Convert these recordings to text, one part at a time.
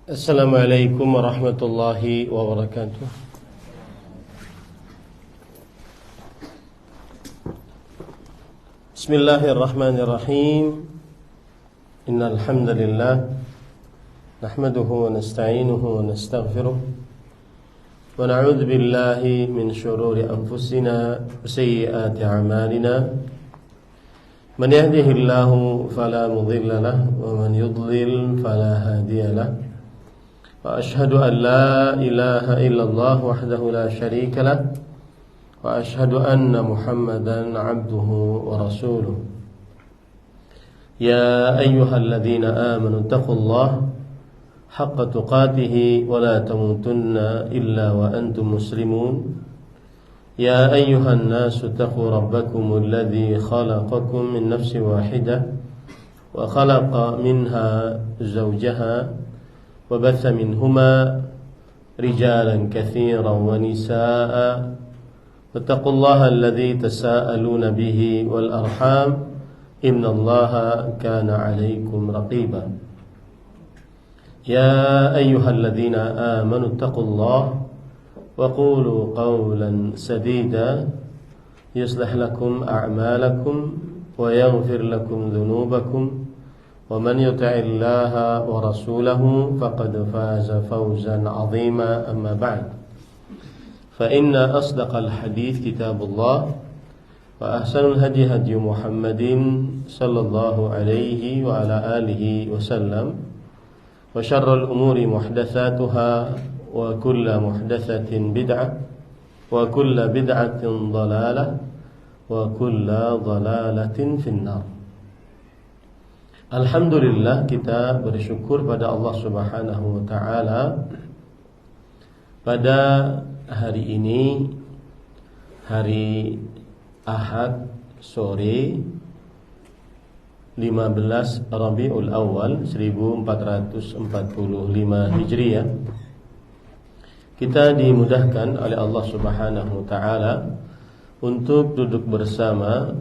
Assalamualaikum warahmatullahi wabarakatuh. Bismillahirrahmanirrahim. Innal hamdalillah nahmaduhu wa nasta'inuhu wa nastaghfiruh wa na'udzu billahi min shururi anfusina wa sayyiati a'malina. Man yahdihillahu fala mudilla lahu wa man yudlil fala hadiya lahu. وأشهد أن لا إله إلا الله وحده لا شريك له وأشهد أن محمدا عبده ورسوله يا أيها الذين آمنوا اتقوا الله حق تقاته ولا تموتن إلا وأنتم مسلمون يا أيها الناس اتقوا ربكم الذي خلقكم من نفس واحدة وخلق منها زوجها وبث منهما رجالا كثيرا ونساء واتقوا الله الذي تساءلون به والأرحام إن الله كان عليكم رقيبا يا أيها الذين آمنوا اتقوا الله وقولوا قولا سديدا يصلح لكم أعمالكم ويغفر لكم ذنوبكم ومن يطع الله ورسوله فقد فاز فوزا عظيما أما بعد فإن أصدق الحديث كتاب الله وأحسن الهدي هدي محمد صلى الله عليه وعلى آله وسلم وشر الأمور محدثاتها وكل محدثة بدعة وكل بدعة ضلالة وكل ضلالة في النار. Alhamdulillah, kita bersyukur pada Allah Subhanahu wa ta'ala. Pada hari ini, hari Ahad sore 15 Rabiul Awal 1445 Hijriah, kita dimudahkan oleh Allah Subhanahu wa ta'ala untuk duduk bersama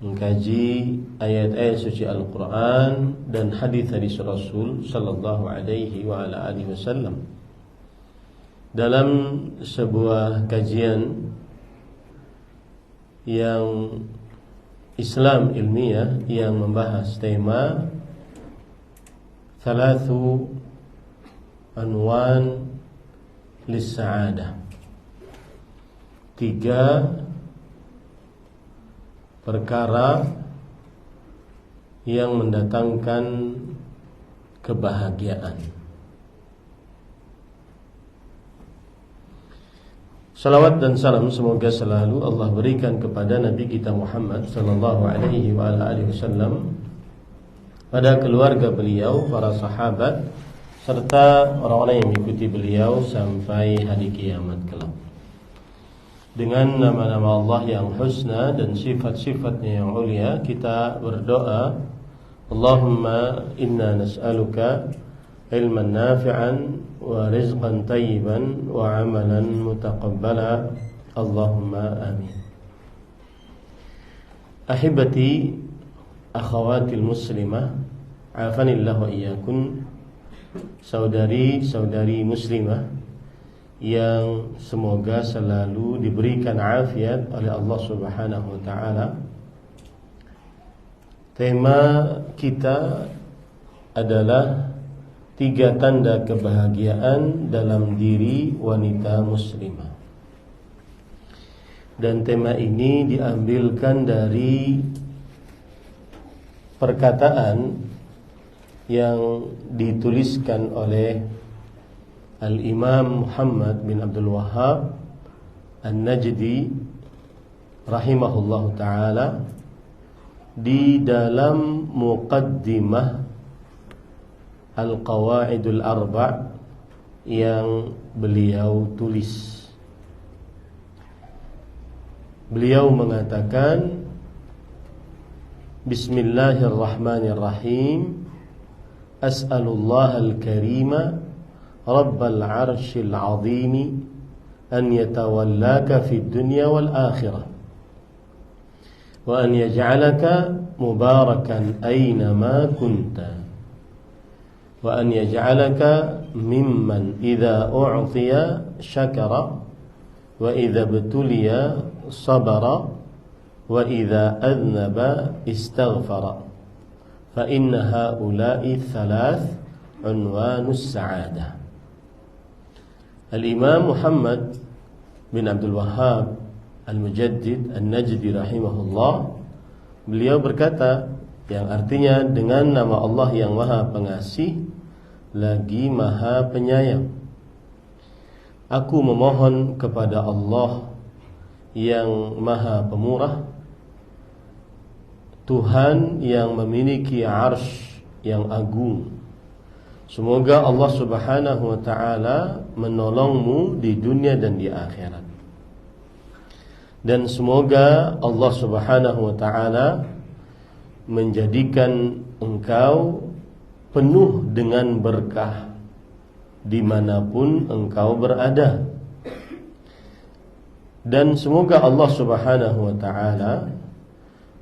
mengkaji ayat-ayat suci Al-Quran dan hadis-hadis Rasul sallallahu alaihi wa ala alihi wasallam dalam sebuah kajian yang Islam ilmiah yang membahas tema Thalathu Anwan Lis-Sa'adah, 3 perkara yang mendatangkan kebahagiaan. Salawat dan salam semoga selalu Allah berikan kepada Nabi kita Muhammad sallallahu alaihi wa alihi wasallam, pada keluarga beliau, para sahabat, serta orang-orang yang mengikuti beliau sampai hari kiamat kelak. Dengan nama-nama Allah yang husna dan sifat-sifatnya yang mulia, kita berdoa, Allahumma inna nas'aluka ilman nafi'an wa rizqan tayyiban wa amalan mutaqabbala, Allahumma amin. Ahibati akhawatil muslimah, afanillah wa iyakun, saudari-saudari muslimah yang semoga selalu diberikan afiat oleh Allah Subhanahu wa ta'ala. Tema kita adalah 3 tanda kebahagiaan dalam diri wanita muslimah. Dan tema ini diambilkan dari perkataan yang dituliskan oleh Al-Imam Muhammad bin Abdul Wahhab An-Najdi rahimahullahu ta'ala di dalam muqaddimah Al-Qawaidul Arba' yang beliau tulis. Beliau mengatakan, Bismillahirrahmanirrahim, As'alullah al-Karima Rabbal Arshil Azimi an yatawallaka fid dunya wal akhirah wa an yaj'alaka mubarakan aynama kunta wa an yaj'alaka mimman idza u'tiya syakara wa idza betuliya sabara wa idza adnaba istaghfara fa inna haula'i thalath unwanus sa'adah. Al-Imam Muhammad bin Abdul Wahhab Al-Mujaddid An-Najdi rahimahullah, beliau berkata, yang artinya dengan nama Allah yang Maha Pengasih lagi Maha Penyayang, aku memohon kepada Allah yang Maha Pemurah, Tuhan yang memiliki arsy yang agung. Semoga Allah Subhanahu wa ta'ala menolongmu di dunia dan di akhirat. Dan semoga Allah Subhanahu wa ta'ala menjadikan engkau penuh dengan berkah dimanapun engkau berada. Dan semoga Allah Subhanahu wa ta'ala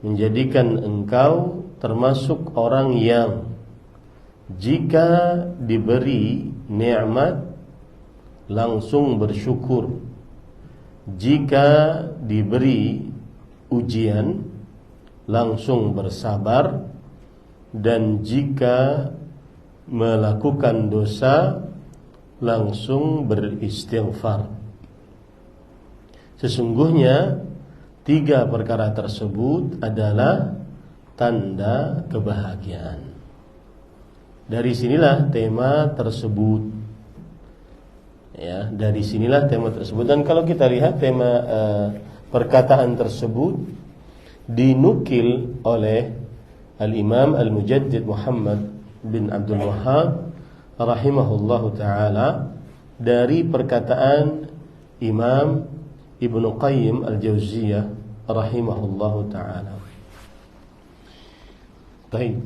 menjadikan engkau termasuk orang yang jika diberi nikmat langsung bersyukur, jika diberi ujian langsung bersabar, dan jika melakukan dosa langsung beristighfar. Sesungguhnya 3 perkara tersebut adalah tanda kebahagiaan. Dari sinilah tema tersebut. Ya, dari sinilah tema tersebut. Dan kalau kita lihat tema perkataan tersebut dinukil oleh Al-Imam Al-Mujaddid Muhammad bin Abdul Wahhab rahimahullahu ta'ala dari perkataan Imam Ibnu Qayyim Al-Jauziyah rahimahullahu ta'ala. Baik.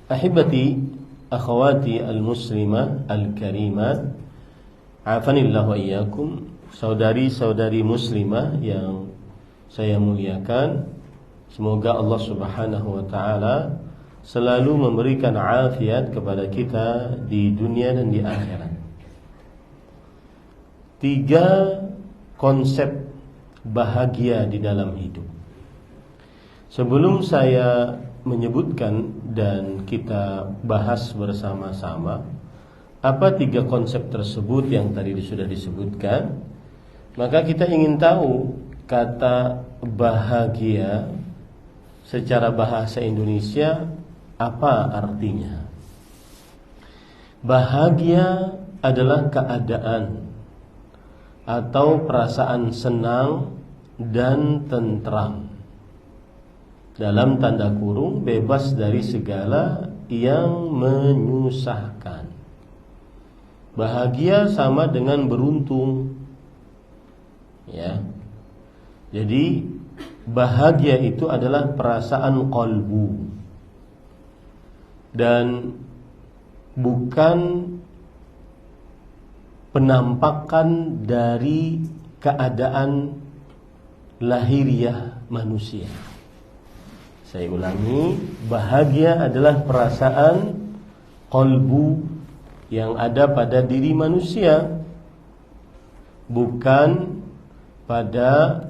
Ahibati akhawati al-muslimah al-karimat, afanillahu wa iyyakum, saudari-saudari muslimah yang saya muliakan, semoga Allah Subhanahu wa ta'ala selalu memberikan afiat kepada kita di dunia dan di akhirat. 3 konsep bahagia di dalam hidup. Sebelum saya menyebutkan dan kita bahas bersama-sama apa 3 konsep tersebut yang tadi sudah disebutkan, maka kita ingin tahu kata bahagia secara bahasa Indonesia apa artinya. Bahagia adalah keadaan atau perasaan senang dan tentram, dalam tanda kurung bebas dari segala yang menyusahkan. Bahagia sama dengan beruntung. Ya. Jadi bahagia itu adalah perasaan qalbu dan bukan penampakan dari keadaan lahiriah manusia. Saya ulangi, bahagia adalah perasaan qalbu yang ada pada diri manusia, bukan pada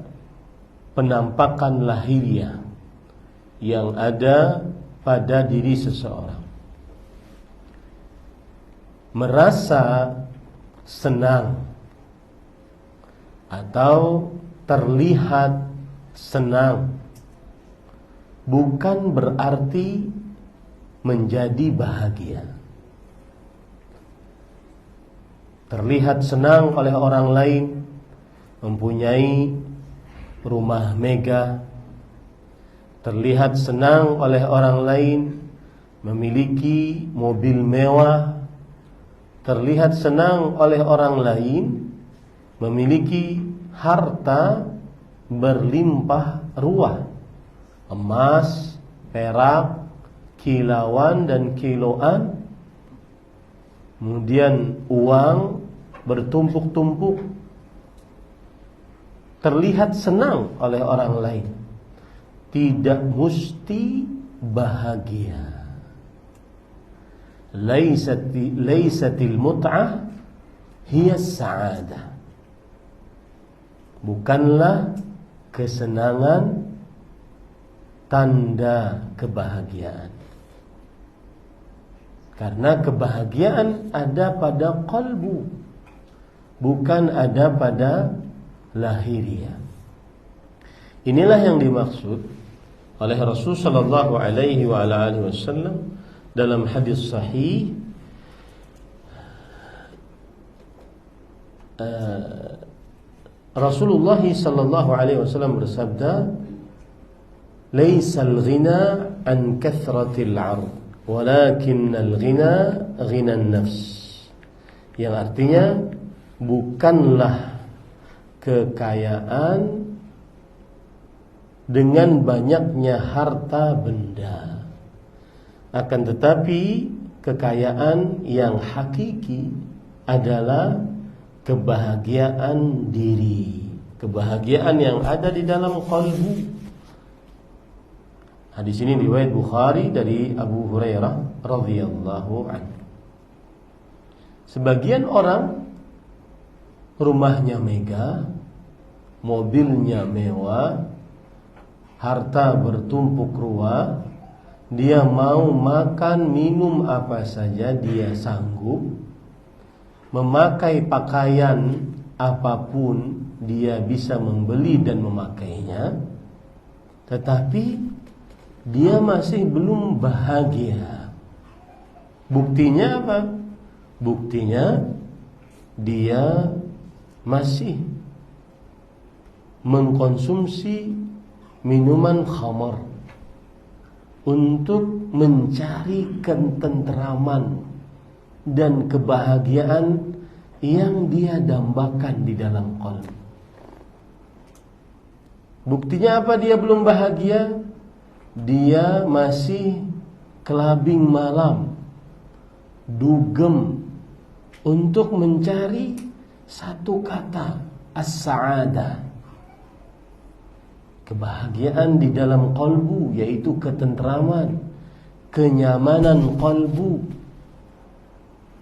penampakan lahiriah yang ada pada diri seseorang. Merasa senang atau terlihat senang bukan berarti menjadi bahagia. Terlihat senang oleh orang lain, mempunyai rumah megah, terlihat senang oleh orang lain, memiliki mobil mewah, terlihat senang oleh orang lain, memiliki harta berlimpah ruah, emas, perak, kilauan dan kiloan, kemudian uang bertumpuk-tumpuk, terlihat senang oleh orang lain, tidak mesti bahagia. Laisatil mut'ah hiya sa'adah. Bukanlah kesenangan tanda kebahagiaan. Karena kebahagiaan ada pada qalbu, bukan ada pada lahiriah. Inilah yang dimaksud oleh Rasul sallallahu alaihi wa ala alihi wasallam dalam hadis sahih, Rasulullah sallallahu alaihi wasallam bersabda, "Laisal ghina an kathratil 'ard, walakinnal ghina ghinan nafs." Yang artinya bukanlah kekayaan dengan banyaknya harta benda, akan tetapi kekayaan yang hakiki adalah kebahagiaan diri, kebahagiaan yang ada di dalam qalbu. Hadis ini riwayat Bukhari dari Abu Hurairah radhiyallahu anhu. Sebagian orang rumahnya megah, mobilnya mewah, harta bertumpuk ruah, dia mau makan minum apa saja dia sanggup, memakai pakaian apapun dia bisa membeli dan memakainya, tetapi dia masih belum bahagia. Buktinya apa? Buktinya dia masih mengkonsumsi minuman khamar untuk mencari ketentraman dan kebahagiaan yang dia dambakan di dalam qalb. Buktinya apa dia belum bahagia? Dia masih kelabing malam, dugem untuk mencari satu kata, as-sa'adah. Kebahagiaan di dalam qalbu, yaitu ketentraman, kenyamanan qalbu.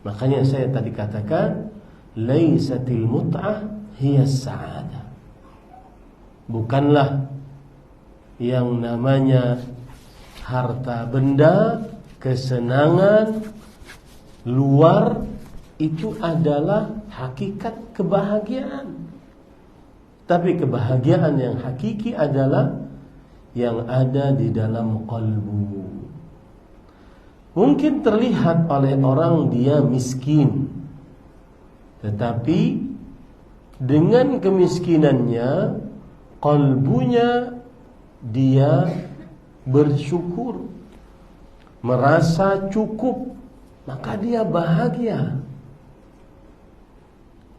Makanya saya tadi katakan, laisatil mut'ah hiya sa'adah. Bukanlah yang namanya harta benda, kesenangan luar itu adalah hakikat kebahagiaan. Tapi kebahagiaan yang hakiki adalah yang ada di dalam qalbu. Mungkin terlihat oleh orang dia miskin, tetapi dengan kemiskinannya, qalbunya dia bersyukur, merasa cukup, maka dia bahagia.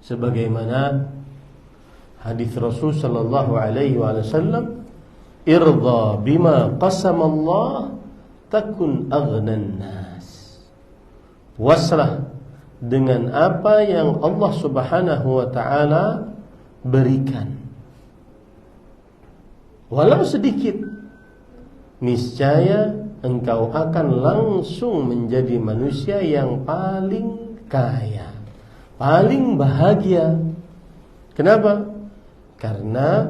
Sebagaimana hadis Rasul sallallahu alaihi wasallam, "Irda bima qasama Allah takun aghnan nas." Wasrah dengan apa yang Allah Subhanahu wa taala berikan, walau sedikit, niscaya engkau akan langsung menjadi manusia yang paling kaya, paling bahagia. Kenapa? Karena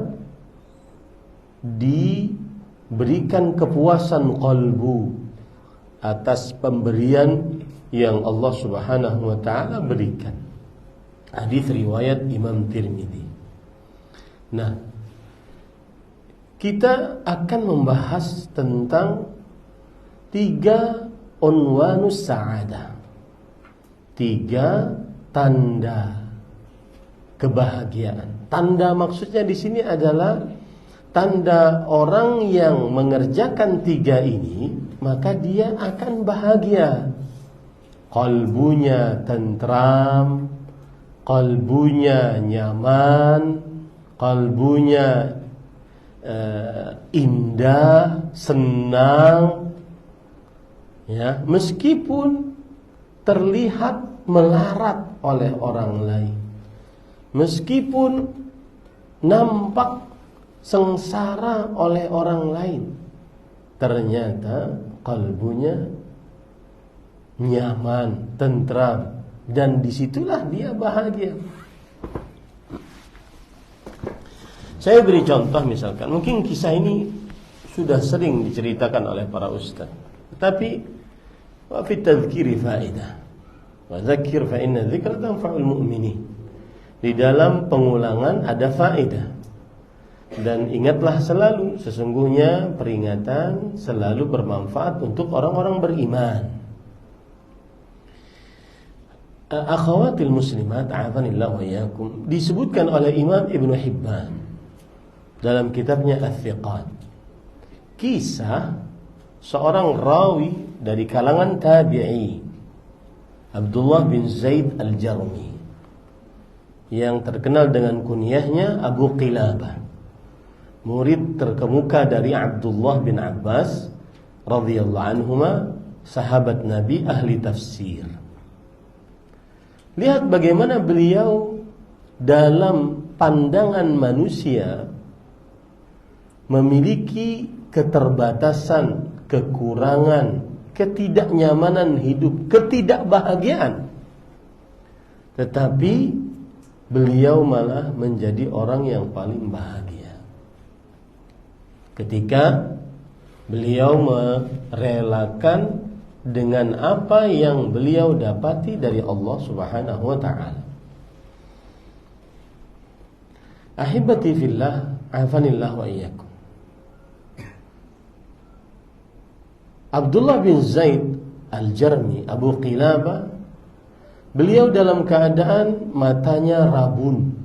diberikan kepuasan qalbu atas pemberian yang Allah Subhanahu wa taala berikan. Hadis riwayat Imam Tirmidzi. Nah, kita akan membahas tentang 3 unwanus sa'adah, 3 tanda kebahagiaan. Tanda maksudnya di sini adalah tanda orang yang mengerjakan 3 ini, maka dia akan bahagia. Qalbunya tentram, qalbunya nyaman, qalbunya indah, senang, ya, meskipun terlihat melarat oleh orang lain, meskipun nampak sengsara oleh orang lain, ternyata kalbunya nyaman, tentram, dan disitulah dia bahagia. Saya beri contoh misalkan, mungkin kisah ini sudah sering diceritakan oleh para ustaz, tetapi wa fi tadhkiri faedah. Wa dzakir fa inna dzikra tanfa'ul mu'minin. Di dalam pengulangan ada faedah. Dan ingatlah selalu, sesungguhnya peringatan selalu bermanfaat untuk orang-orang beriman. Akhawatil muslimat, a'adhanillahu wa iyyakum, disebutkan oleh Imam Ibnu Hibban dalam kitabnya Ats-Tsiqat, kisah seorang rawi dari kalangan tabi'i, Abdullah bin Zaid Al-Jarmi, yang terkenal dengan kunyahnya Abu Qilabah, murid terkemuka dari Abdullah bin Abbas radhiyallahu anhuma, sahabat Nabi, ahli tafsir. Lihat bagaimana beliau dalam pandangan manusia memiliki keterbatasan, kekurangan, ketidaknyamanan hidup, ketidakbahagiaan. Tetapi beliau malah menjadi orang yang paling bahagia ketika beliau merelakan dengan apa yang beliau dapati dari Allah Subhanahu wa ta'ala. Ahibati fillah, afanillah wa iyyakum. Abdullah bin Zaid Al-Jarmi, Abu Qilabah, beliau dalam keadaan matanya rabun,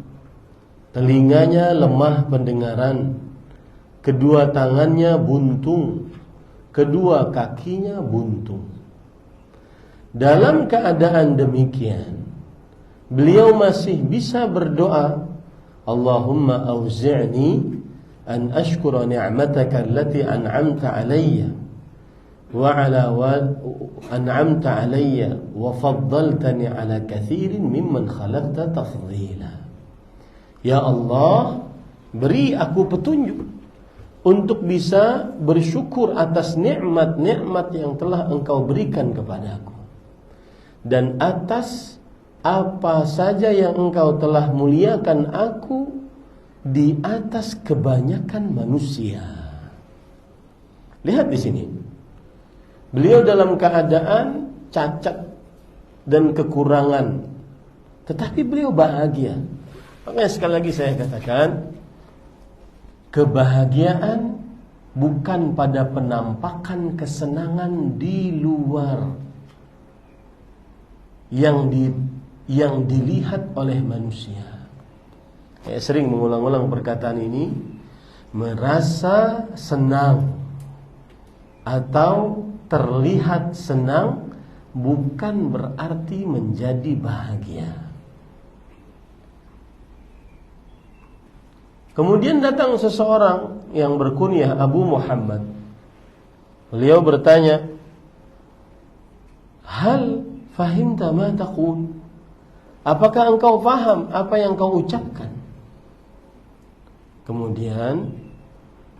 telinganya lemah pendengaran, kedua tangannya buntung, kedua kakinya buntung. Dalam keadaan demikian, beliau masih bisa berdoa, Allahumma auzi'ni an ashkura ni'mataka allati an'amta alayya wa ala an'amta alayya wa faddaltani ala kathirin mimman khalaqta tafdhila. Ya Allah, beri aku petunjuk untuk bisa bersyukur atas nikmat-nikmat yang telah Engkau berikan kepadaku, dan atas apa saja yang Engkau telah muliakan aku di atas kebanyakan manusia. Lihat di sini, beliau dalam keadaan cacat dan kekurangan, tetapi beliau bahagia. Makanya sekali lagi saya katakan, kebahagiaan bukan pada penampakan kesenangan di luar yang dilihat oleh manusia. Saya sering mengulang-ulang perkataan ini, merasa senang atau terlihat senang bukan berarti menjadi bahagia. Kemudian datang seseorang yang berkunyah Abu Muhammad. Beliau bertanya, hal fahimta ma taqul? Apakah engkau faham apa yang kau ucapkan? Kemudian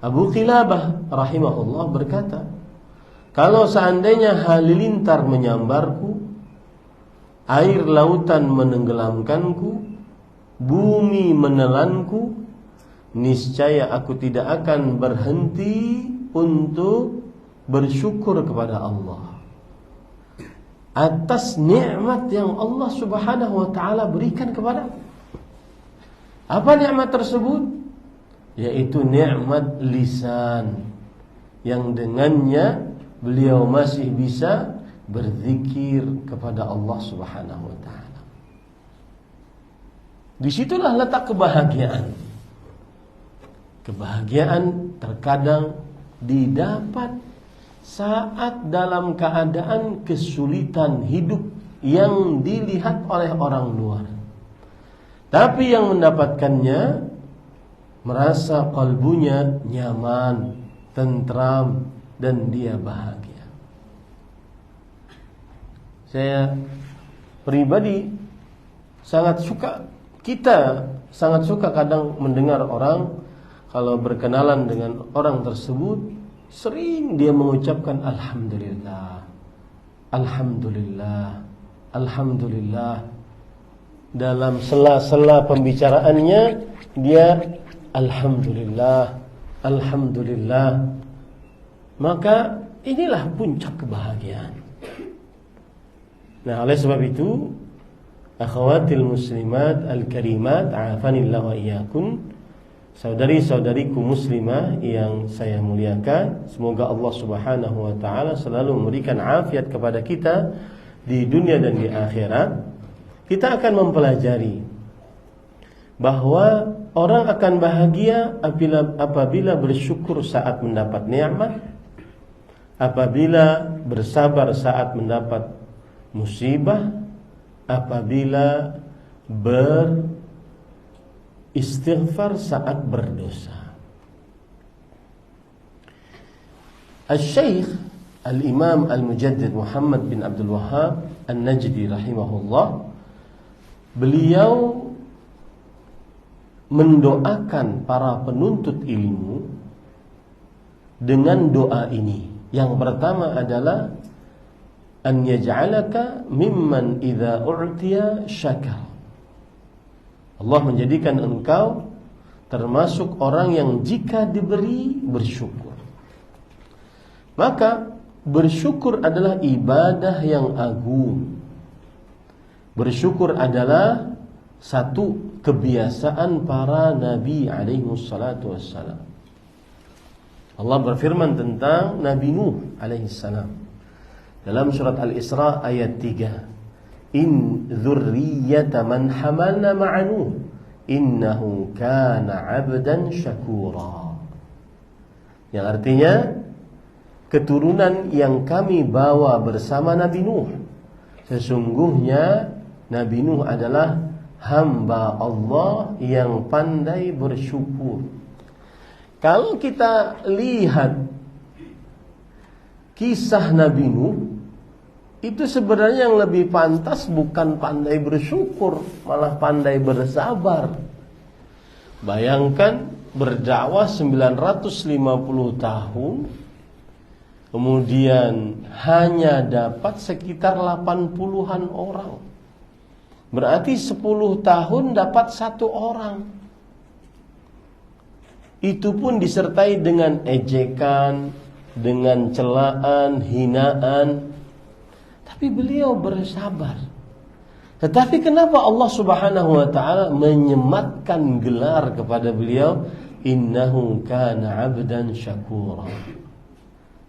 Abu Qilabah rahimahullah berkata, kalau seandainya halilintar menyambarku, air lautan menenggelamkanku, bumi menelanku, niscaya aku tidak akan berhenti untuk bersyukur kepada Allah atas nikmat yang Allah Subhanahu wa ta'ala berikan kepada. Apa nikmat tersebut? Yaitu nikmat lisan, yang dengannya beliau masih bisa berzikir kepada Allah Subhanahu wa ta'ala. Disitulah letak kebahagiaan. Kebahagiaan terkadang didapat saat dalam keadaan kesulitan hidup yang dilihat oleh orang luar. Tapi yang mendapatkannya merasa kalbunya nyaman, tentram, dan dia bahagia. Saya pribadi kita sangat suka kadang mendengar orang kalau berkenalan dengan orang tersebut, sering dia mengucapkan Alhamdulillah, alhamdulillah, alhamdulillah. Dalam sela-sela pembicaraannya dia alhamdulillah, alhamdulillah. Maka inilah puncak kebahagiaan. Nah, oleh sebab itu, akhawatil muslimat al-karimat, a'afanillah wa iyyakum, saudari-saudariku muslimah yang saya muliakan, semoga Allah Subhanahu wa taala selalu memberikan afiat kepada kita di dunia dan di akhirat. Kita akan mempelajari bahwa orang akan bahagia apabila bersyukur saat mendapat nikmat, apabila bersabar saat mendapat musibah, apabila beristighfar saat berdosa. Al-Syeikh Al-Imam Al-Mujaddid Muhammad bin Abdul Wahhab An-Najdi rahimahullah, beliau mendoakan para penuntut ilmu dengan doa ini. Yang pertama adalah an yaj'alaka mimman idza u'tiya syakar. Allah menjadikan engkau termasuk orang yang jika diberi bersyukur. Maka bersyukur adalah ibadah yang agung. Bersyukur adalah satu kebiasaan para nabi alaihi wassalatu wassalam. Allah berfirman tentang Nabi Nuh alaihi salam dalam surat Al-Isra ayat 3. In dzurriyyata man hamalna ma'a Nuh innahu kana 'abdan syakura. Yang artinya keturunan yang kami bawa bersama Nabi Nuh, sesungguhnya Nabi Nuh adalah hamba Allah yang pandai bersyukur. Kalau kita lihat kisah Nabi Nuh, itu sebenarnya yang lebih pantas bukan pandai bersyukur, malah pandai bersabar. Bayangkan berdakwah 950 tahun, kemudian hanya dapat sekitar 80-an orang. Berarti 10 tahun dapat 1 orang. Itu pun disertai dengan ejekan, dengan celaan, hinaan. Tapi beliau bersabar. Tetapi kenapa Allah Subhanahu wa taala menyematkan gelar kepada beliau, innahu kana 'abdan syakura.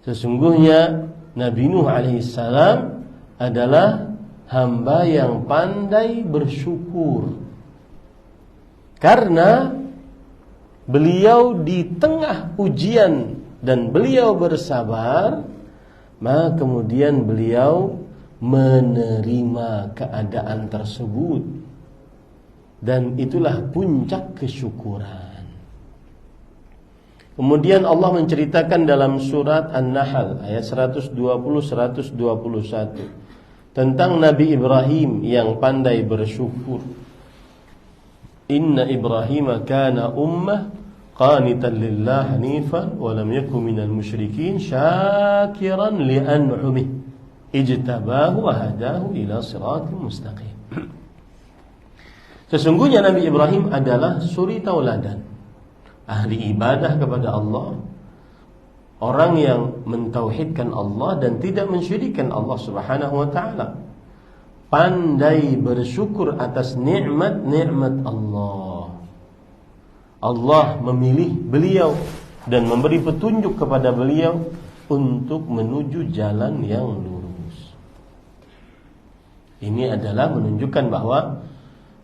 Sesungguhnya Nabi Nuh alaihissalam adalah hamba yang pandai bersyukur. Karena beliau di tengah ujian dan beliau bersabar, maka kemudian beliau menerima keadaan tersebut. Dan itulah puncak kesyukuran. Kemudian Allah menceritakan dalam surat An-Nahl ayat 120-121 tentang Nabi Ibrahim yang pandai bersyukur. Inna Ibrahim kana ummah qanitan lillah hanifan wa lam yakun minal musyrikin syakiran li an'umih ijtabahu wa hadahu ila siratin mustaqim. Sesungguhnya Nabi Ibrahim adalah suri tauladan, ahli ibadah kepada Allah, orang yang mentauhidkan Allah dan tidak mensyirikkan Allah Subhanahu wa taala. Pandai bersyukur atas nikmat-nikmat Allah. Allah memilih beliau dan memberi petunjuk kepada beliau untuk menuju jalan yang lurus. Ini adalah menunjukkan bahwa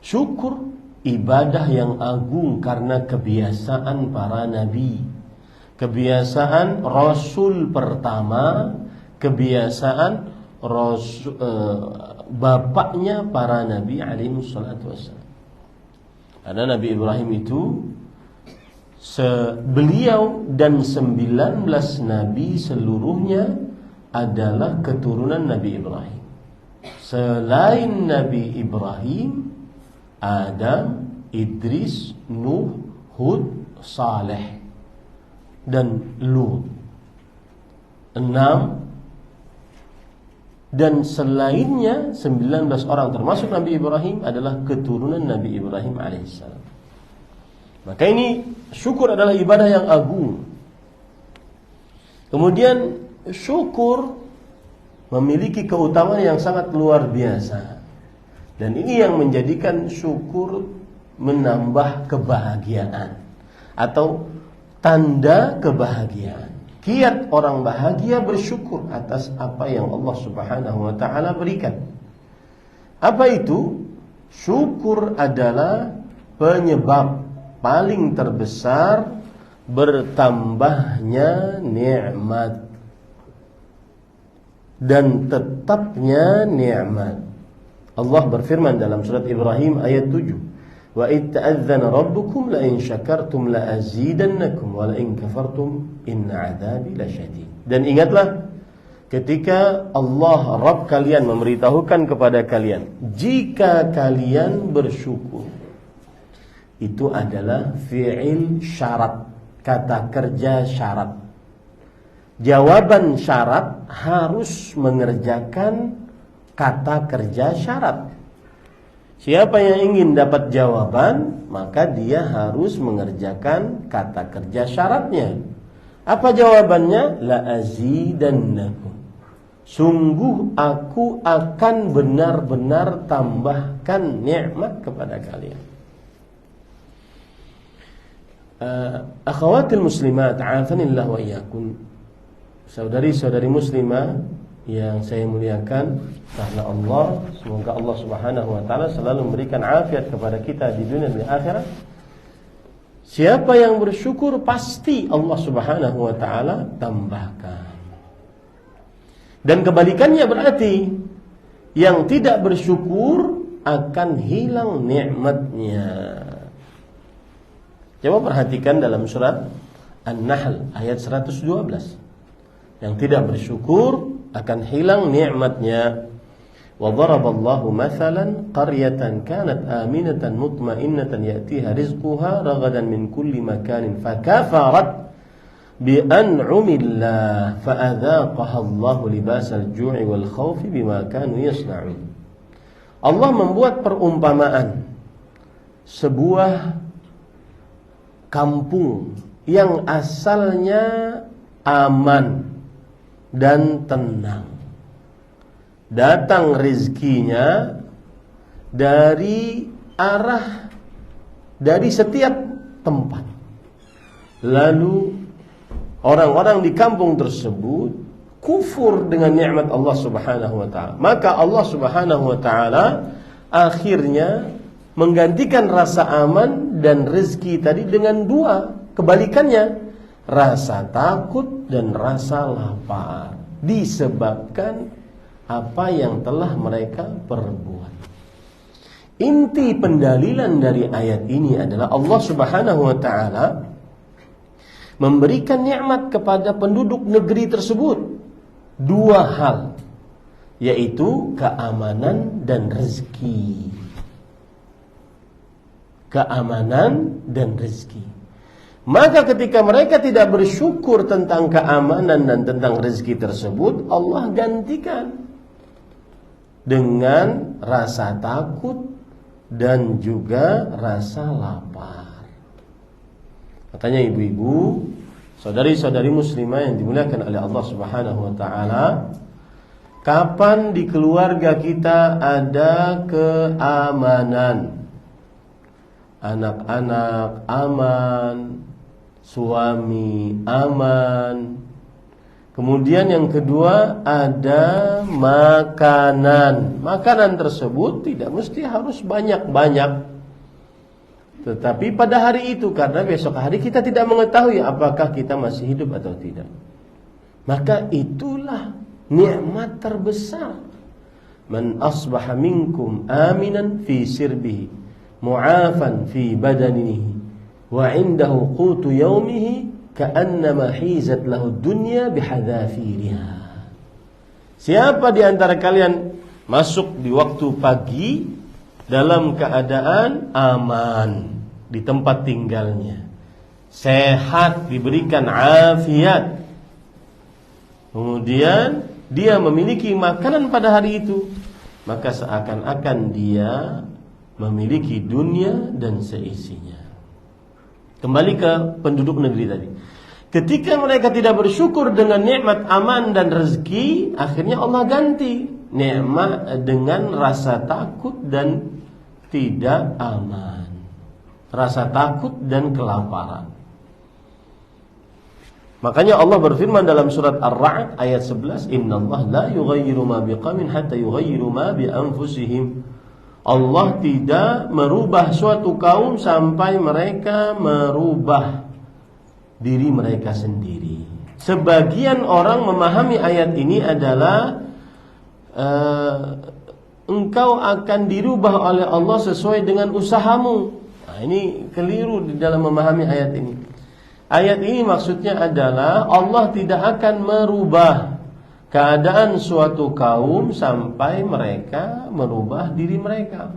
syukur ibadah yang agung karena kebiasaan para nabi, kebiasaan Rasul pertama, kebiasaan bapaknya para nabi alaihi salatu wassalam. Karena Nabi Ibrahim itu beliau dan 19 nabi seluruhnya adalah keturunan Nabi Ibrahim. Selain Nabi Ibrahim, Adam, Idris, Nuh, Hud, Saleh dan Lut. 6 Dan selainnya 19 orang termasuk Nabi Ibrahim adalah keturunan Nabi Ibrahim alaihissalam. Maka ini syukur adalah ibadah yang agung. Kemudian syukur memiliki keutamaan yang sangat luar biasa. Dan ini yang menjadikan syukur menambah kebahagiaan atau tanda kebahagiaan. Kiat orang bahagia bersyukur atas apa yang Allah Subhanahu wa taala berikan. Apa itu? Syukur adalah penyebab paling terbesar bertambahnya nikmat dan tetapnya nikmat. Allah berfirman dalam surat Ibrahim ayat 7, wa id ta'adzana rabbukum la in syakartum la azidannakum wa la in kafartum inna 'adzabi lasyadid. Dan ingatlah ketika Allah Rabb kalian memberitahukan kepada kalian, jika kalian bersyukur. Itu adalah fi'il syarat, kata kerja syarat. Jawaban syarat harus mengerjakan kata kerja syarat. Siapa yang ingin dapat jawaban, maka dia harus mengerjakan kata kerja syaratnya. Apa jawabannya? La azidannakum. Sungguh aku akan benar-benar tambahkan nikmat kepada kalian. Akhawatil muslimat, a'afanillah wa iyyakum. Saudari-saudari muslimah yang saya muliakan karena Allah, semoga Allah Subhanahu wa taala selalu memberikan afiat kepada kita di dunia dan di akhirat. Siapa yang bersyukur pasti Allah Subhanahu wa taala tambahkan. Dan kebalikannya berarti yang tidak bersyukur akan hilang nikmatnya. Coba perhatikan dalam surat An-Nahl ayat 112. Yang tidak bersyukur akan hilang nikmatnya. Wa daraballahu mathalan qaryatan kanat aminatan mutmainnatan ya'tiha rizquha ragadan min kulli makanin fakafarat bi an'amillah fa'adzaqaha Allahu libasal ju'i wal khaufi bima kanu yasna'un. Allah membuat perumpamaan sebuah kampung yang asalnya aman dan tenang. Datang rizkinya dari setiap tempat. Lalu orang-orang di kampung tersebut kufur dengan nikmat Allah Subhanahu wa taala. Maka Allah Subhanahu wa taala akhirnya menggantikan rasa aman dan rezeki tadi dengan dua kebalikannya, rasa takut dan rasa lapar, disebabkan apa yang telah mereka perbuat. Inti pendalilan dari ayat ini adalah Allah Subhanahu wa taala memberikan nikmat kepada penduduk negeri tersebut dua hal, yaitu keamanan dan rezeki. Keamanan dan rezeki. Maka ketika mereka tidak bersyukur tentang keamanan dan tentang rezeki tersebut, Allah gantikan dengan rasa takut dan juga rasa lapar. Makanya ibu-ibu, saudari-saudari muslimah yang dimuliakan oleh Allah Subhanahu wa taala, kapan di keluarga kita ada keamanan? Anak-anak aman, suami aman. Kemudian yang kedua ada makanan. Makanan tersebut tidak mesti harus banyak-banyak. Tetapi pada hari itu, karena besok hari kita tidak mengetahui apakah kita masih hidup atau tidak, maka itulah nikmat terbesar. Man asbaha minkum aminan fi sirbihi mu'afan fi badanihi wa 'indahu qutu yaumihi ka'annama hizat lahu dunya bihadzafiriha. Siapa di antara kalian masuk di waktu pagi dalam keadaan aman di tempat tinggalnya, sehat, diberikan afiat, kemudian dia memiliki makanan pada hari itu, maka seakan-akan dia memiliki dunia dan seisinya. Kembali ke penduduk negeri tadi. Ketika mereka tidak bersyukur dengan nikmat aman dan rezeki, akhirnya Allah ganti nikmat dengan rasa takut dan tidak aman, rasa takut dan kelaparan. Makanya Allah berfirman dalam surat Ar-Ra'd ayat 11, "Innallaha la yughayyiru ma biqaumin hatta yughayyiru ma bi anfusihim." Allah tidak merubah suatu kaum sampai mereka merubah diri mereka sendiri. Sebagian orang memahami ayat ini adalah engkau akan dirubah oleh Allah sesuai dengan usahamu. Nah, ini keliru di dalam memahami ayat ini. Ayat ini maksudnya adalah Allah tidak akan merubah keadaan suatu kaum sampai mereka merubah diri mereka.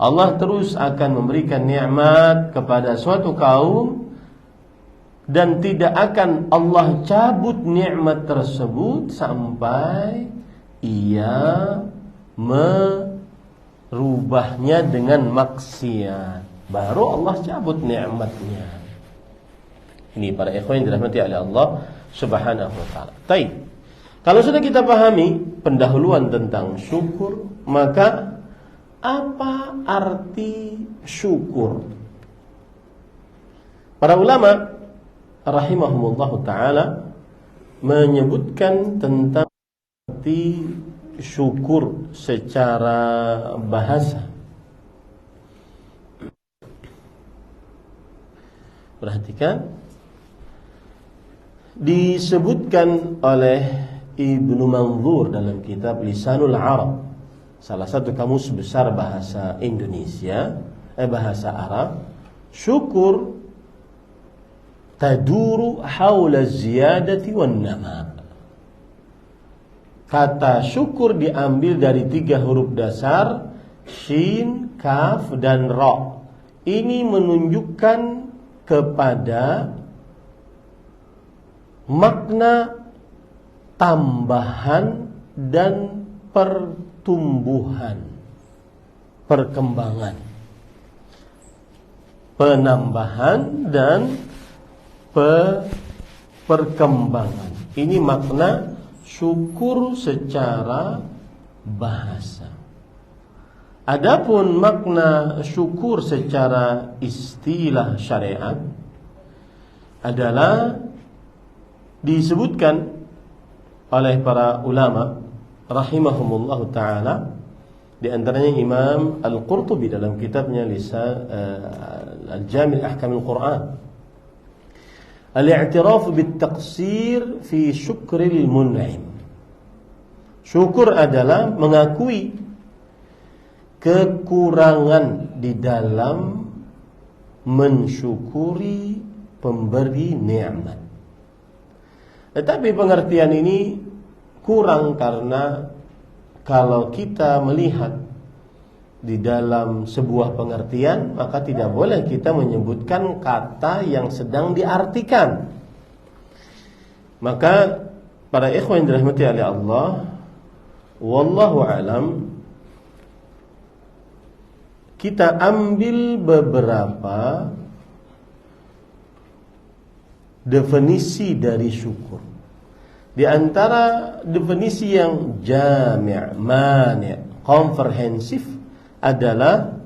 Allah terus akan memberikan nikmat kepada suatu kaum, dan tidak akan Allah cabut nikmat tersebut sampai ia merubahnya dengan maksiat. Baru Allah cabut nikmatnya. Ini para ikhwan yang dirahmati oleh Allah Subhanahu wa taala. Baik. Kalau sudah kita pahami pendahuluan tentang syukur, maka apa arti syukur? Para ulama rahimahumullah ta'ala menyebutkan tentang arti syukur secara bahasa. Perhatikan, disebutkan oleh Ibnu Manzur dalam kitab Lisanul Arab, salah satu kamus besar bahasa Indonesia, bahasa Arab, syukur taduru haula ziyadati wan nama. Kata syukur diambil dari 3 huruf dasar, shin, kaf, dan ra. Ini menunjukkan kepada makna tambahan dan pertumbuhan, perkembangan, penambahan dan perkembangan. Ini makna syukur secara bahasa. Adapun makna syukur secara istilah syariat adalah disebutkan oleh para ulama rahimahumullah ta'ala, di antaranya Imam Al-Qurtubi dalam kitabnya Lisan Al-Jami' Ahkam Al-Quran, al-i'tiraf bit-taqsir fi syukril mun'im. Syukur adalah mengakui kekurangan di dalam mensyukuri pemberi nikmat. Tetapi pengertian ini kurang, karena kalau kita melihat di dalam sebuah pengertian, maka tidak boleh kita menyebutkan kata yang sedang diartikan. Maka para ikhwan yang dirahmati oleh Allah, wallahu alam, kita ambil beberapa definisi dari syukur. Di antara definisi yang jami', mani', komprehensif adalah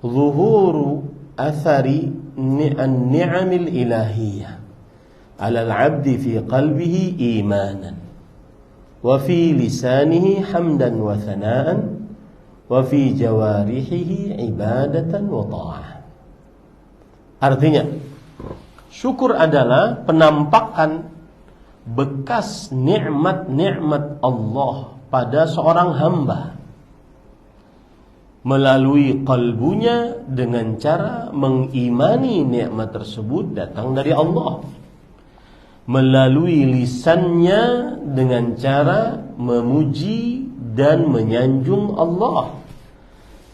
zuhuru athari an-ni'amil ilahiyah 'ala al-'abdi fi qalbihi imanan wa fi lisanihi hamdan wa thana'an wa fi jawarihihi ibadatan wa ta'ah. Artinya, syukur adalah penampakan bekas nikmat-nikmat Allah pada seorang hamba melalui kalbunya dengan cara mengimani nikmat tersebut datang dari Allah, melalui lisannya dengan cara memuji dan menyanjung Allah,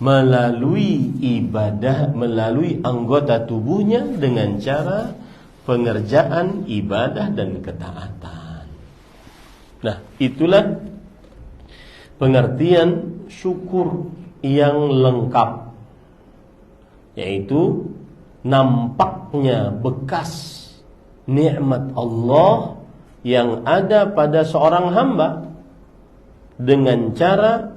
melalui ibadah, melalui anggota tubuhnya dengan cara pengerjaan ibadah dan ketaatan. Nah, itulah pengertian syukur yang lengkap, yaitu nampaknya bekas nikmat Allah yang ada pada seorang hamba dengan cara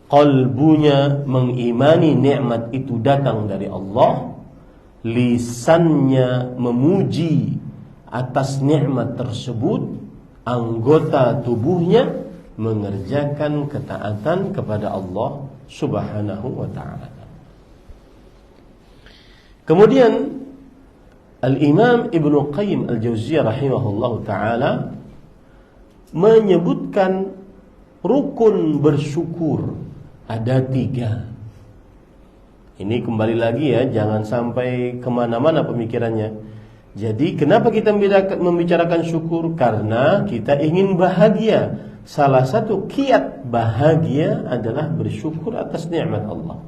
qalbunya mengimani nikmat itu datang dari Allah, lisannya memuji atas nikmat tersebut, anggota tubuhnya mengerjakan ketaatan kepada Allah Subhanahu wa ta'ala. Kemudian Al-Imam Ibnu Qayyim Al-Jauziyah rahimahullahu ta'ala menyebutkan rukun bersyukur ada 3. Ini kembali lagi ya, jangan sampai kemana-mana pemikirannya. Jadi kenapa kita membicarakan syukur? Karena kita ingin bahagia. Salah satu kiat bahagia adalah bersyukur atas nikmat Allah.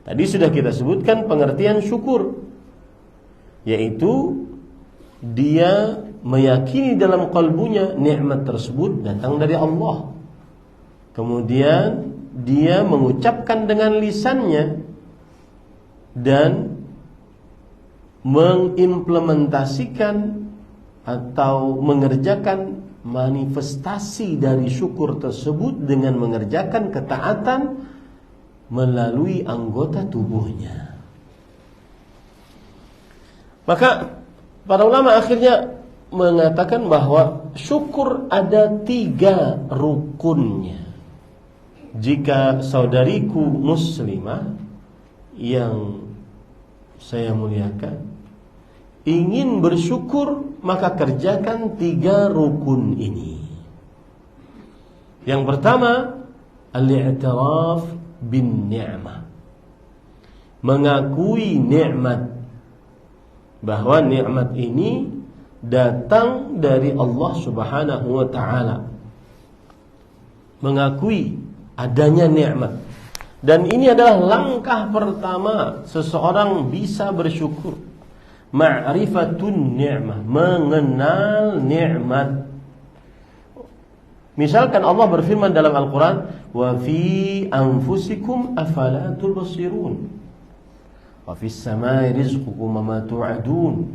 Tadi sudah kita sebutkan pengertian syukur, yaitu dia meyakini dalam kalbunya nikmat tersebut datang dari Allah. Kemudian dia mengucapkan dengan lisannya dan mengimplementasikan atau mengerjakan manifestasi dari syukur tersebut dengan mengerjakan ketaatan melalui anggota tubuhnya. Maka para ulama akhirnya mengatakan bahwa syukur ada 3 rukunnya. Jika saudariku muslimah yang saya muliakan ingin bersyukur, maka kerjakan 3 rukun ini. Yang pertama, al-i'tiraf bin ni'mah, mengakui nikmat, bahwa nikmat ini datang dari Allah Subhanahu wa ta'ala. Mengakui adanya nikmat. Dan ini adalah langkah pertama seseorang bisa bersyukur. Ma'rifatun ni'mah, mengenal nikmat. Misalkan Allah berfirman dalam Al-Quran, wa fi anfusikum afala tubsirun, wa fis samai rizqukum wa ma tu'adun.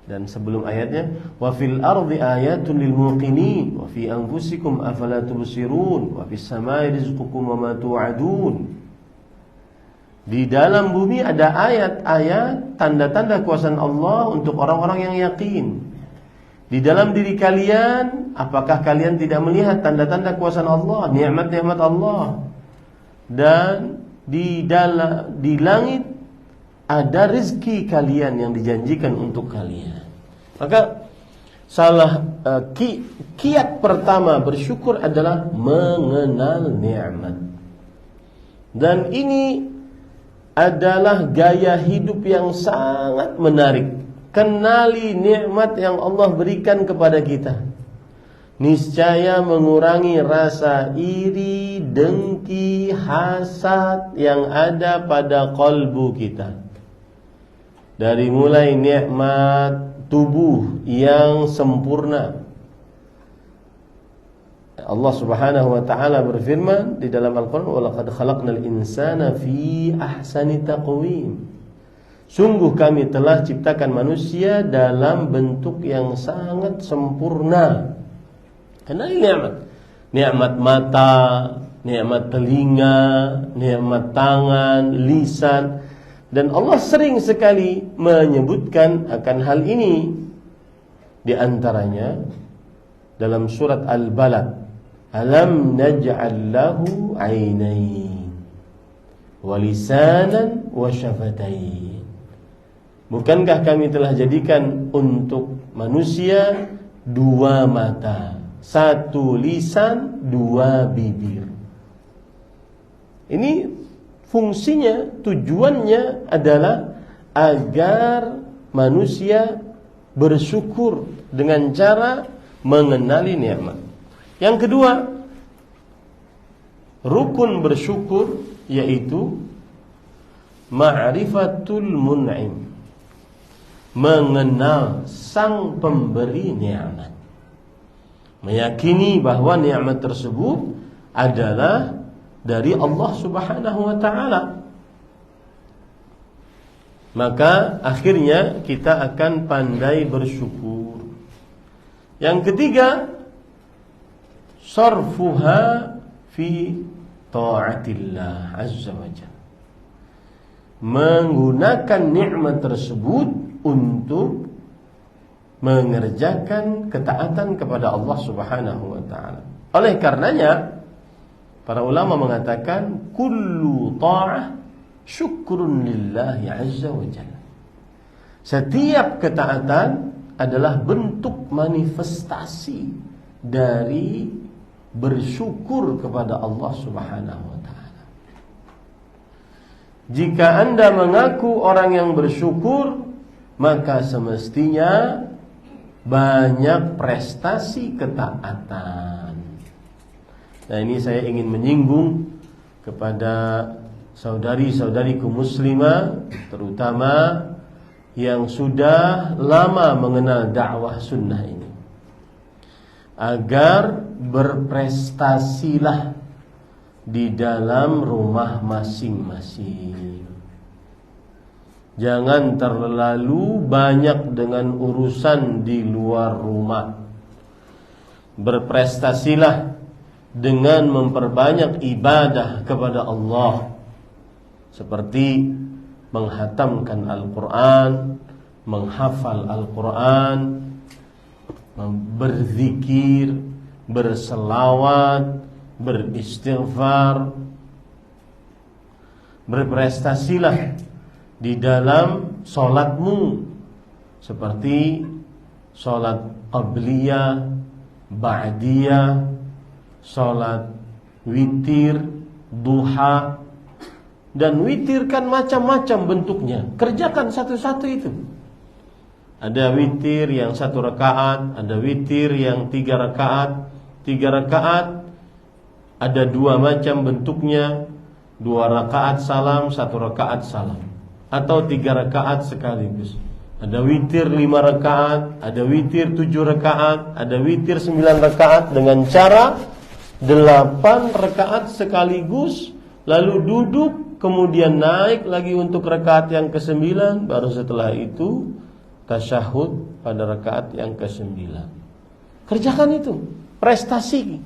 Dan sebelum ayatnya, wa fil ardi ayatun lil muqinin, wa fi anfusikum afala tubsirun, wa fis samai rizqukum wa ma tu'adun. Di dalam bumi ada ayat-ayat, tanda-tanda kuasa Allah untuk orang-orang yang yakin. Di dalam diri kalian, apakah kalian tidak melihat tanda-tanda kuasa Allah, nikmat-nikmat Allah? Dan di langit ada rezeki kalian yang dijanjikan untuk kalian. Maka kiat pertama bersyukur adalah mengenal nikmat. Dan ini adalah gaya hidup yang sangat menarik. Kenali nikmat yang Allah berikan kepada kita. Niscaya mengurangi rasa iri, dengki, hasad yang ada pada kalbu kita. Dari mulai nikmat tubuh yang sempurna. Allah Subhanahu wa ta'ala berfirman di dalam Al-Quran, wa laqad khalaqnal insana fi ahsani taqwim. Sungguh kami telah ciptakan manusia dalam bentuk yang sangat sempurna. Kenali nikmat. Nikmat mata, nikmat telinga, nikmat tangan, lisan. Dan Allah sering sekali menyebutkan akan hal ini. Di antaranya dalam surat Al-Balad, alam naj'al lahu 'ainain wa lisanan wa syafatain. Bukankah kami telah jadikan untuk manusia 2 mata, 1 lisan, 2 bibir. Ini fungsinya, tujuannya adalah agar manusia bersyukur dengan cara mengenali nikmat. Yang kedua, rukun bersyukur yaitu ma'rifatul mun'im, mengenal sang pemberi nikmat. meyakini bahwa nikmat tersebut adalah dari Allah Subhanahu wa taala. Maka akhirnya kita akan pandai bersyukur. Yang ketiga, sarfuha fi ta'atillah azza wa jalla. Menggunakan nikmat tersebut untuk mengerjakan ketaatan kepada Allah Subhanahu wa taala. Oleh karenanya para ulama mengatakan kullu ta'ah syukrun lillahi azza wa jalla. Setiap ketaatan adalah bentuk manifestasi dari bersyukur kepada Allah Subhanahu wa taala. Jika Anda mengaku orang yang bersyukur, maka semestinya banyak prestasi ketaatan. Nah, ini saya ingin menyinggung kepada saudari-saudariku muslimah, terutama yang sudah lama mengenal dakwah sunnah ini, agar berprestasilah di dalam rumah masing-masing. Jangan terlalu banyak dengan urusan di luar rumah. Berprestasilah dengan memperbanyak ibadah kepada Allah, seperti menghatamkan Al-Quran, menghafal Al-Quran, berzikir, berselawat, beristighfar. Berprestasilah di dalam sholatmu, seperti sholat qabliyah, ba'diyah, sholat witir, duha. Dan witir kan macam-macam bentuknya. Kerjakan satu-satu itu. Ada witir yang 1 rakaat, ada witir yang 3 rakaat. 3 rakaat ada 2 macam bentuknya, 2 rakaat salam, 1 rakaat salam, atau 3 rakaat sekaligus. Ada witir 5 rakaat, ada witir 7 rakaat, ada witir 9 rakaat dengan cara 8 rakaat sekaligus, lalu duduk, kemudian naik lagi untuk rakaat yang ke-9, baru setelah itu tasyahud pada rakaat yang ke-9. Kerjakan itu, prestasi.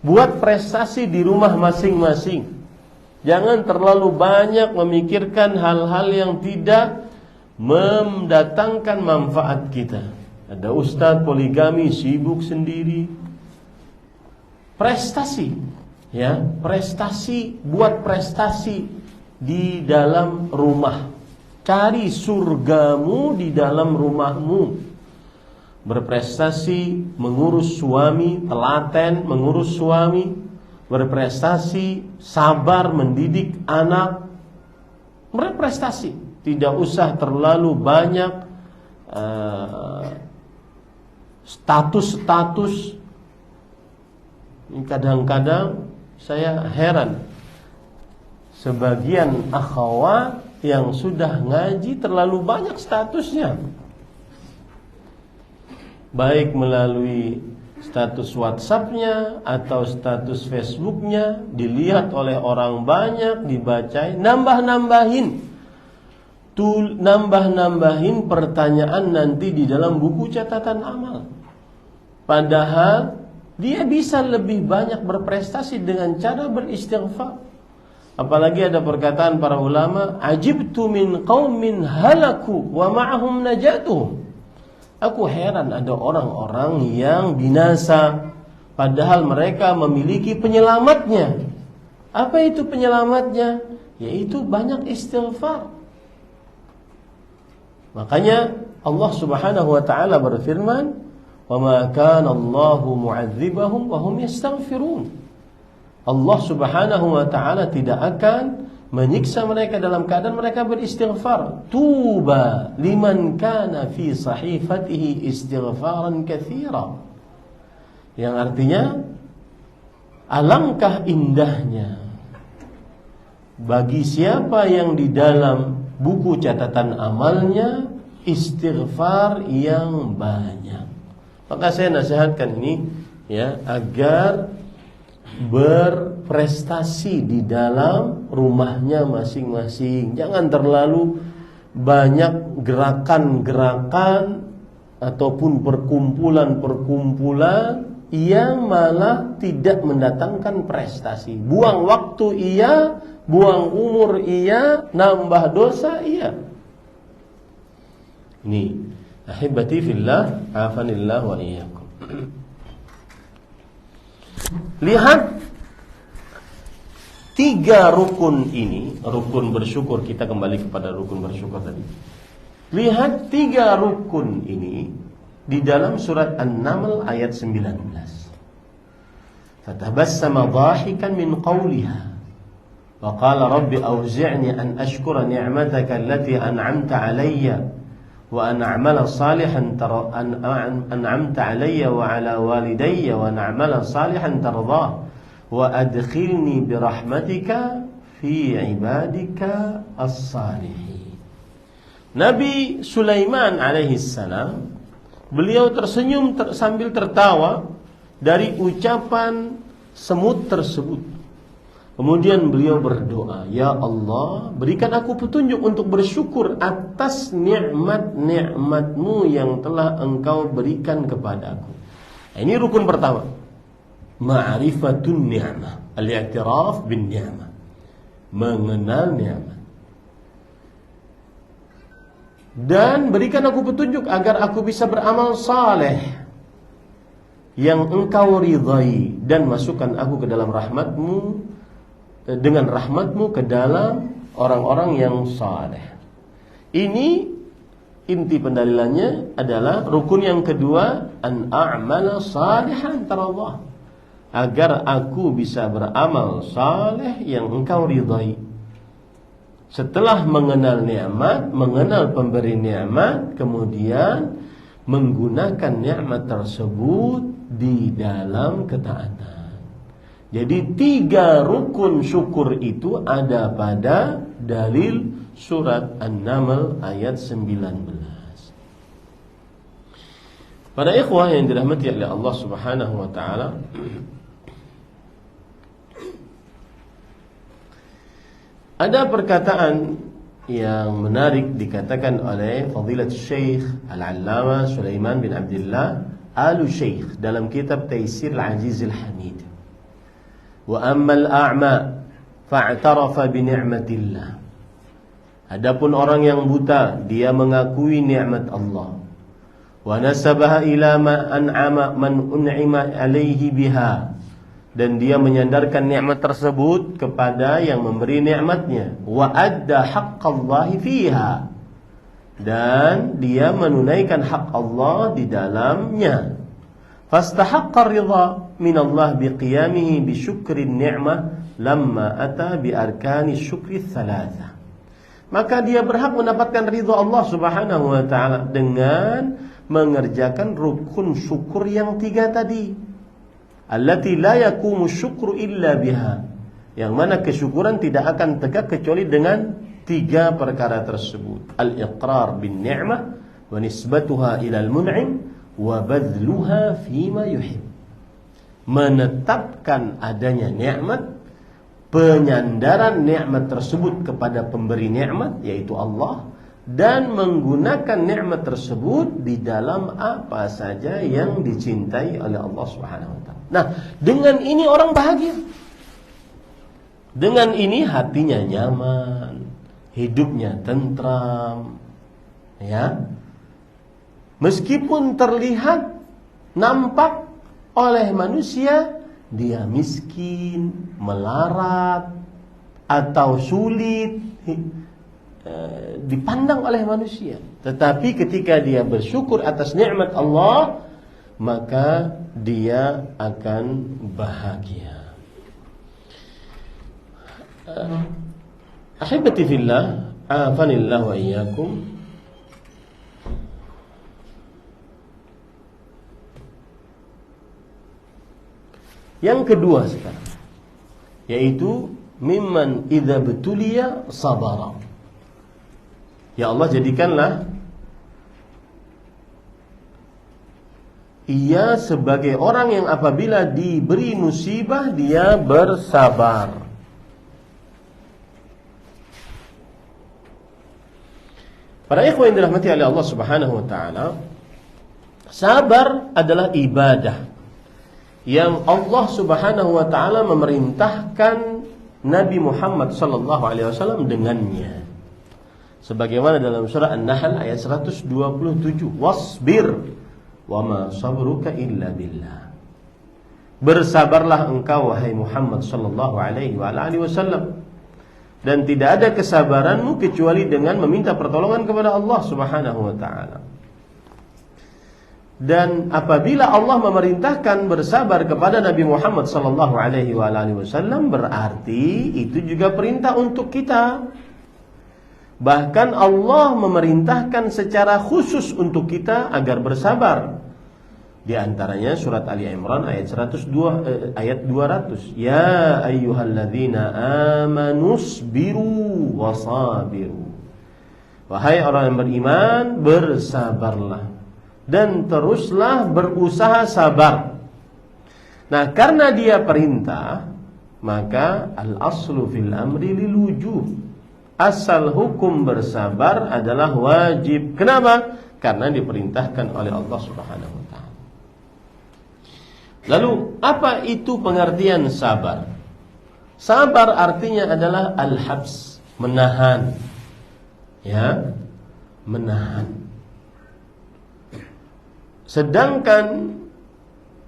Buat prestasi di rumah masing-masing. Jangan terlalu banyak memikirkan hal-hal yang tidak mendatangkan manfaat kita. Ada ustadz poligami sibuk sendiri. Prestasi, ya, prestasi, buat prestasi di dalam rumah. Cari surgamu di dalam rumahmu. Berprestasi mengurus suami, telaten mengurus suami. Berprestasi sabar mendidik anak. Berprestasi, tidak usah terlalu banyak status-status. Kadang-kadang saya heran, sebagian akhwat yang sudah ngaji terlalu banyak statusnya, baik melalui status WhatsApp-nya atau status Facebook-nya, dilihat oleh orang banyak, dibacain, nambah-nambahin pertanyaan nanti di dalam buku catatan amal. Padahal dia bisa lebih banyak berprestasi dengan cara beristighfar. Apalagi ada perkataan para ulama, ajibtu min qaumin halaku wa ma'ahum najatuhum. Aku heran ada orang-orang yang binasa padahal mereka memiliki penyelamatnya. Apa itu penyelamatnya? Yaitu banyak istighfar. Makanya Allah Subhanahu wa taala berfirman, "Wa ma kana Allahu mu'adzibahum wa hum yastaghfirun." Allah Subhanahu wa taala tidak akan menyiksa mereka dalam keadaan mereka beristighfar. Tuba liman kana fi sahifatihi istighfaran katsira. Yang artinya alangkah indahnya bagi siapa yang di dalam buku catatan amalnya istighfar yang banyak. Maka saya nasihatkan ini ya, agar berprestasi di dalam rumahnya masing-masing. Jangan terlalu banyak gerakan-gerakan ataupun perkumpulan-perkumpulan yang malah tidak mendatangkan prestasi. Buang waktu iya, buang umur iya, nambah dosa iya. Ini ahibati fillah, afanillah wa iyyakum. Lihat 3 rukun ini, rukun bersyukur, kita kembali kepada rukun bersyukur tadi. Lihat 3 rukun ini di dalam surat An-Naml ayat 19. Fatabassama dhahikan min qawliha wa qala rabbi awzi'ni an ashkura ni'mataka allati an'amta 'alayya wa an a'mala salihan an'amta 'alayya wa 'ala walidayya wa na'mala salihan tardah wa adkhilni bi rahmatika fi ibadika as-salihin. Nabi Sulaiman alaihi salam, beliau tersenyum sambil tertawa dari ucapan semut tersebut. Kemudian beliau berdoa, ya Allah, berikan aku petunjuk untuk bersyukur atas nikmat-nikmat-Mu yang telah Engkau berikan kepadaku. Ini rukun pertama, ma'rifatun ni'mah, al-i'tiraf bin ni'mah, mengenal nikmat. Dan berikan aku petunjuk agar aku bisa beramal saleh yang Engkau ridhai, dan masukkan aku ke dalam rahmat-Mu, dengan rahmat-Mu ke dalam orang-orang yang saleh. Ini inti pendalilannya adalah rukun yang kedua, an a'mala salihan taradhah, agar aku bisa beramal saleh yang Engkau ridhai. Setelah mengenal nikmat, mengenal pemberi nikmat, kemudian menggunakan nikmat tersebut di dalam ketaatan. Jadi 3 rukun syukur itu ada pada dalil surat An-Naml ayat 19. Para ikhwah yang dirahmati oleh Allah Subhanahu wa taala, ada perkataan yang menarik dikatakan oleh Fadilat Syekh Al-Allamah Sulaiman bin Abdullah Al-Syekh dalam kitab Taisir Al-Aziz Al-Hamid. Wa ammal a'ma fa'tarafa bi ni'matillah. Adapun orang yang buta, dia mengakui nikmat Allah. Wa nasabaha ila ma an'ama man un'ima alaihi biha, dan dia menyandarkan nikmat tersebut kepada yang memberi nikmatnya. Wa adda haqqallahi fiha, dan dia menunaikan hak Allah di dalamnya. Fastahaqqa ridha min Allah biqiyamihi bi syukrin ni'mah lamma ata bi arkani syukri thalatha. Maka dia berhak mendapatkan ridha Allah Subhanahu wa taala dengan mengerjakan rukun syukur yang 3 tadi. Allati la yakumu syukru illa biha, yang mana kesyukuran tidak akan tegak kecuali dengan 3 perkara tersebut. Al-iqrar bin ni'mah wa nisbatuha ila al-mun'im wa badluha fima yuhib. Menetapkan adanya nikmat, penyandaran nikmat tersebut kepada pemberi nikmat yaitu Allah, dan menggunakan nikmat tersebut di dalam apa saja yang dicintai oleh Allah Subhanahu wa taala. Nah, dengan ini orang bahagia. Dengan ini hatinya nyaman, hidupnya tentram, ya. Meskipun terlihat, nampak oleh manusia dia miskin, melarat, atau sulit dipandang oleh manusia. Tetapi ketika dia bersyukur atas nikmat Allah, maka dia akan bahagia. Ahibati fillah, afanillah wa iyyakum. Yang kedua sekarang, yaitu mimman idza betuliya sabara. Ya Allah, jadikanlah ia sebagai orang yang apabila diberi musibah dia bersabar. Para ikhwan yang dirahmati oleh Allah Subhanahu wa taala, sabar adalah ibadah yang Allah Subhanahu wa taala memerintahkan Nabi Muhammad sallallahu alaihi wasallam dengannya. Sebagaimana dalam surah An-Nahl ayat 127, wasbir wama sabruka illa billah. Bersabarlah engkau wahai Muhammad sallallahu alaihi wasallam, dan tidak ada kesabaranmu kecuali dengan meminta pertolongan kepada Allah Subhanahu wa taala. Dan apabila Allah memerintahkan bersabar kepada Nabi Muhammad sallallahu alaihi wasallam, berarti itu juga perintah untuk kita. Bahkan Allah memerintahkan secara khusus untuk kita agar bersabar. Di antaranya surat Ali Imran ayat 102 ayat 200. Ya ayyuhalladzina amanu sabiru wasabiru. Wahai orang yang beriman, bersabarlah dan teruslah berusaha sabar. Nah, karena dia perintah, maka al-aslu fil amri lil wujub. Asal hukum bersabar adalah wajib. Kenapa? Karena diperintahkan oleh Allah Subhanahu wa taala. Lalu, apa itu pengertian sabar? Sabar artinya adalah al-habs, menahan. Ya, menahan. Sedangkan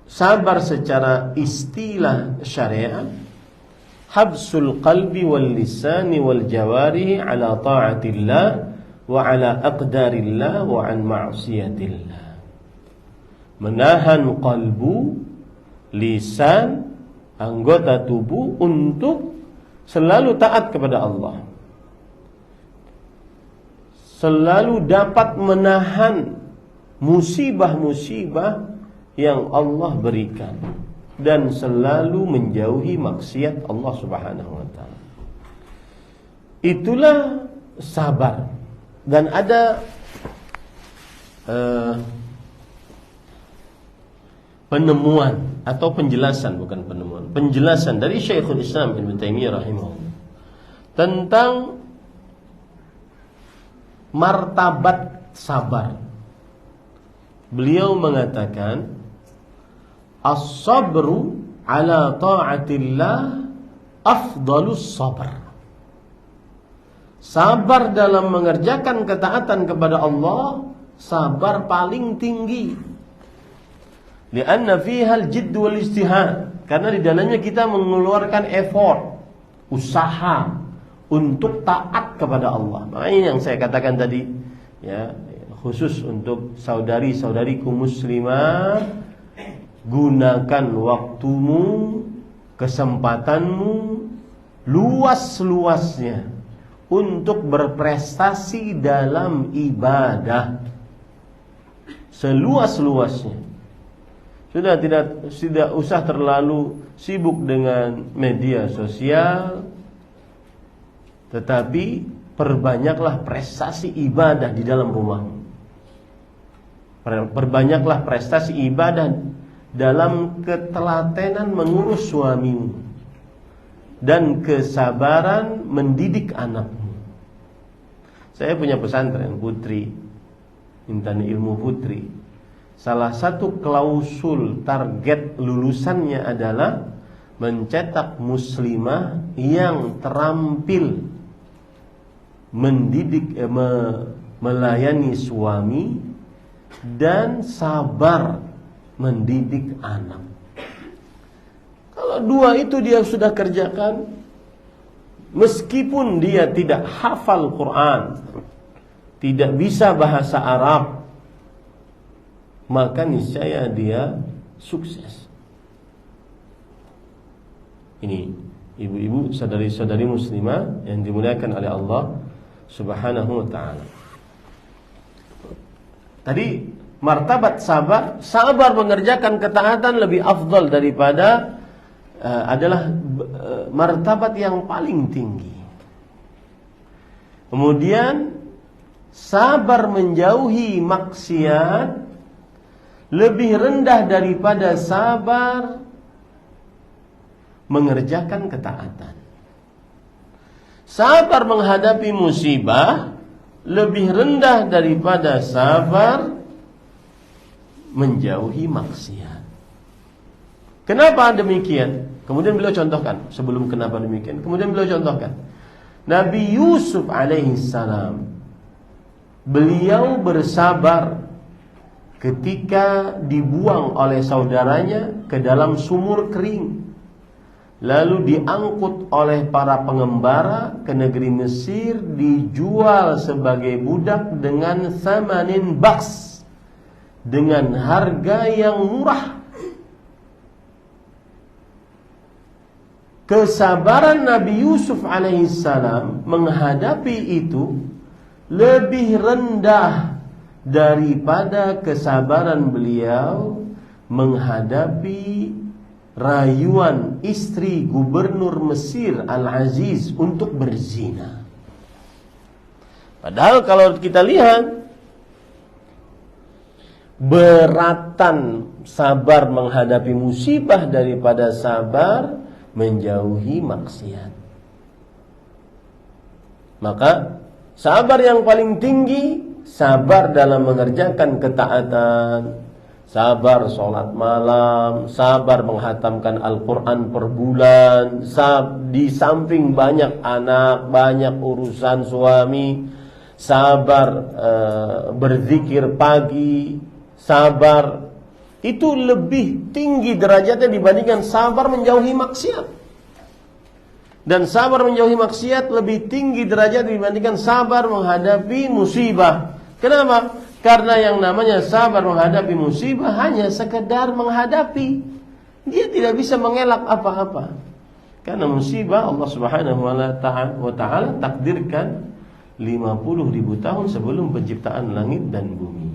sabar secara istilah syariat, habsul qalbi wal lisani wal jawarihi ala ta'atillah wa ala aqdarillah wa an ma'siyatillah. Menahan qalbu, lisan, anggota tubuh untuk selalu taat kepada Allah, selalu dapat menahan musibah-musibah yang Allah berikan, dan selalu menjauhi maksiat Allah Subhanahu wa taala. Itulah sabar. Dan ada penemuan atau penjelasan, bukan penemuan, penjelasan dari Syekhul Islam Ibnu Taimiyah rahimahullah tentang martabat sabar. Beliau mengatakan, as-sabru ala ta'atillah afdalus sabr. Sabar dalam mengerjakan ketaatan kepada Allah, sabar paling tinggi. Lianna fiha al-jidd wal ijtihad. Karena di dalamnya kita mengeluarkan effort, usaha untuk taat kepada Allah. Makanya yang saya katakan tadi, ya, khusus untuk saudari-saudariku muslimah, gunakan waktumu, kesempatanmu luas-luasnya untuk berprestasi dalam ibadah, seluas-luasnya. Tidak usah terlalu sibuk dengan media sosial, tetapi perbanyaklah prestasi ibadah di dalam rumahmu. Perbanyaklah prestasi ibadah dalam ketelatenan mengurus suamimu dan kesabaran mendidik anakmu. Saya punya pesantren putri, Intan Ilmu Putri. Salah satu klausul target lulusannya adalah mencetak muslimah yang terampil mendidik, melayani suami dan sabar mendidik anak. Kalau dua itu dia sudah kerjakan, meskipun dia tidak hafal Quran, tidak bisa bahasa Arab, maka niscaya dia sukses. Ini ibu-ibu, saudari-saudari muslimah yang dimuliakan oleh Allah Subhanahu wa ta'ala. Tadi martabat sabar, sabar mengerjakan ketaatan lebih afdal daripada adalah martabat yang paling tinggi. Kemudian sabar menjauhi maksiat lebih rendah daripada sabar mengerjakan ketaatan. Sabar menghadapi musibah lebih rendah daripada sabar menjauhi maksiat. Kenapa demikian? Kemudian beliau contohkan. Sebelum kenapa demikian, kemudian beliau contohkan. Nabi Yusuf alaihissalam, beliau bersabar ketika dibuang oleh saudaranya ke dalam sumur kering, lalu diangkut oleh para pengembara ke negeri Mesir, dijual sebagai budak dengan thamanin baks, dengan harga yang murah. Kesabaran Nabi Yusuf alaihissalam menghadapi itu lebih rendah daripada kesabaran beliau menghadapi rayuan istri gubernur Mesir Al-Aziz untuk berzina. Padahal kalau kita lihat, beratan sabar menghadapi musibah daripada sabar menjauhi maksiat. Maka sabar yang paling tinggi, sabar dalam mengerjakan ketaatan, sabar sholat malam, sabar menghatamkan Al-Quran per bulan, di samping banyak anak, banyak urusan suami, sabar berzikir pagi, sabar itu lebih tinggi derajatnya dibandingkan sabar menjauhi maksiat. Dan sabar menjauhi maksiat lebih tinggi derajat dibandingkan sabar menghadapi musibah. Kenapa? Karena yang namanya sabar menghadapi musibah hanya sekedar menghadapi. Dia tidak bisa mengelak apa-apa. Karena musibah Allah Subhanahu wa ta'ala takdirkan 50.000 tahun sebelum penciptaan langit dan bumi.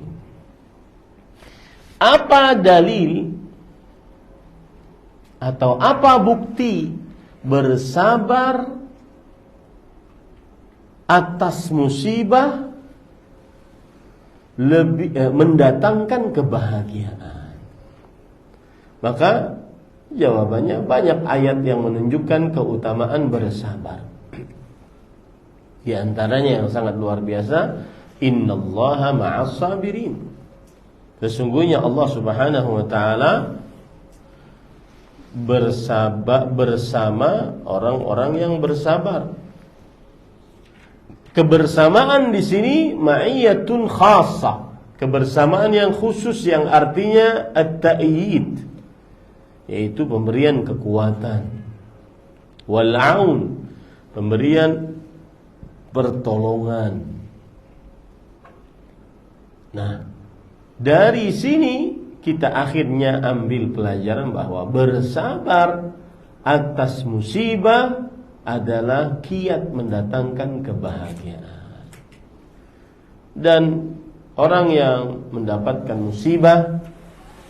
Apa dalil atau apa bukti bersabar atas musibah lebih mendatangkan kebahagiaan? Maka jawabannya banyak ayat yang menunjukkan keutamaan bersabar. Di antaranya yang sangat luar biasa, innallaha ma'as sabirin. Sesungguhnya Allah Subhanahu wa ta'ala bersama orang-orang yang bersabar. Kebersamaan di sini ma'iyatun khassa, kebersamaan yang khusus yang artinya at-ta'yid, yaitu pemberian kekuatan, wal-aun, pemberian pertolongan. Nah, dari sini kita akhirnya ambil pelajaran bahwa bersabar atas musibah adalah kiat mendatangkan kebahagiaan. Dan orang yang mendapatkan musibah,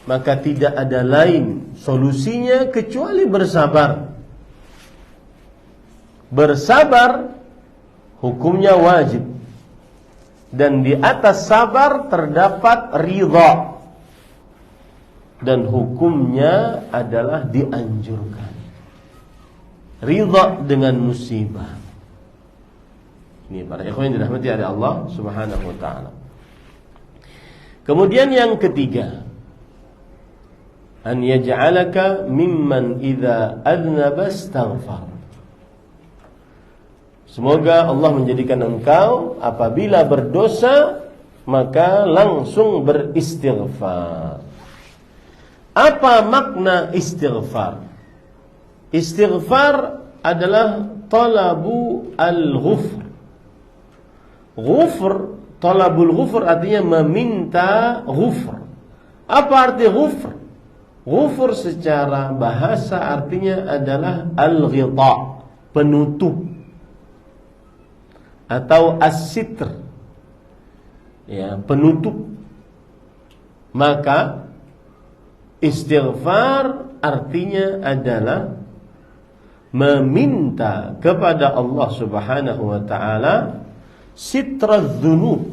maka tidak ada lain solusinya kecuali bersabar. Bersabar hukumnya wajib, dan di atas sabar terdapat ridha, dan hukumnya adalah dianjurkan. Ridha dengan musibah. Ini para ikhwan yang dirahmati oleh Allah Subhanahu wa ta'ala. Kemudian yang ketiga, an yaj'alaka mimman idza adnaba astaghfar. Semoga Allah menjadikan engkau apabila berdosa maka langsung beristighfar. Apa makna istighfar? Istighfar adalah talabu al-ghufr. Ghufr, talabul ghufr artinya meminta ghufr. Apa arti ghufr? Ghufr secara bahasa artinya adalah al-ghita, penutup, atau as-sitr, ya, penutup. Maka istighfar artinya adalah meminta kepada Allah Subhanahu wa ta'ala sitradz dzunub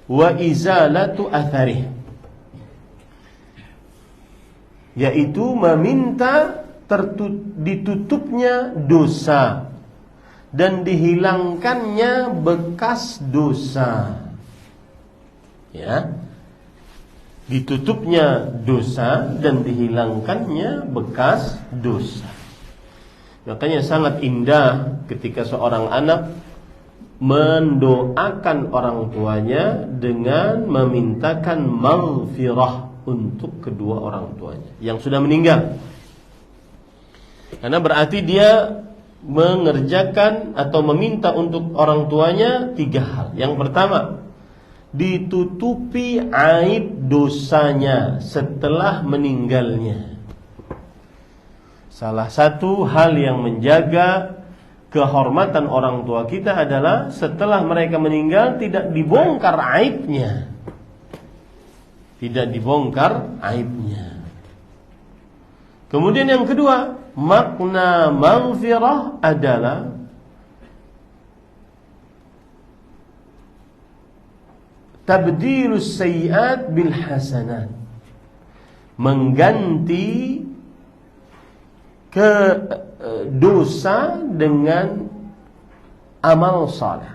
wa izalatu atharih, yaitu meminta ditutupnya dosa dan dihilangkannya bekas dosa. Ya, ditutupnya dosa dan dihilangkannya bekas dosa. Makanya sangat indah ketika seorang anak mendoakan orang tuanya dengan memintakan maghfirah untuk kedua orang tuanya yang sudah meninggal. Karena berarti dia mengerjakan atau meminta untuk orang tuanya 3 hal. Yang pertama, ditutupi aib dosanya setelah meninggalnya. Salah satu hal yang menjaga kehormatan orang tua kita adalah setelah mereka meninggal tidak dibongkar aibnya. Tidak dibongkar aibnya. Kemudian yang kedua, makna maghfirah adalah tabdilus sayyi'at bil hasanat, mengganti dosa dengan amal saleh.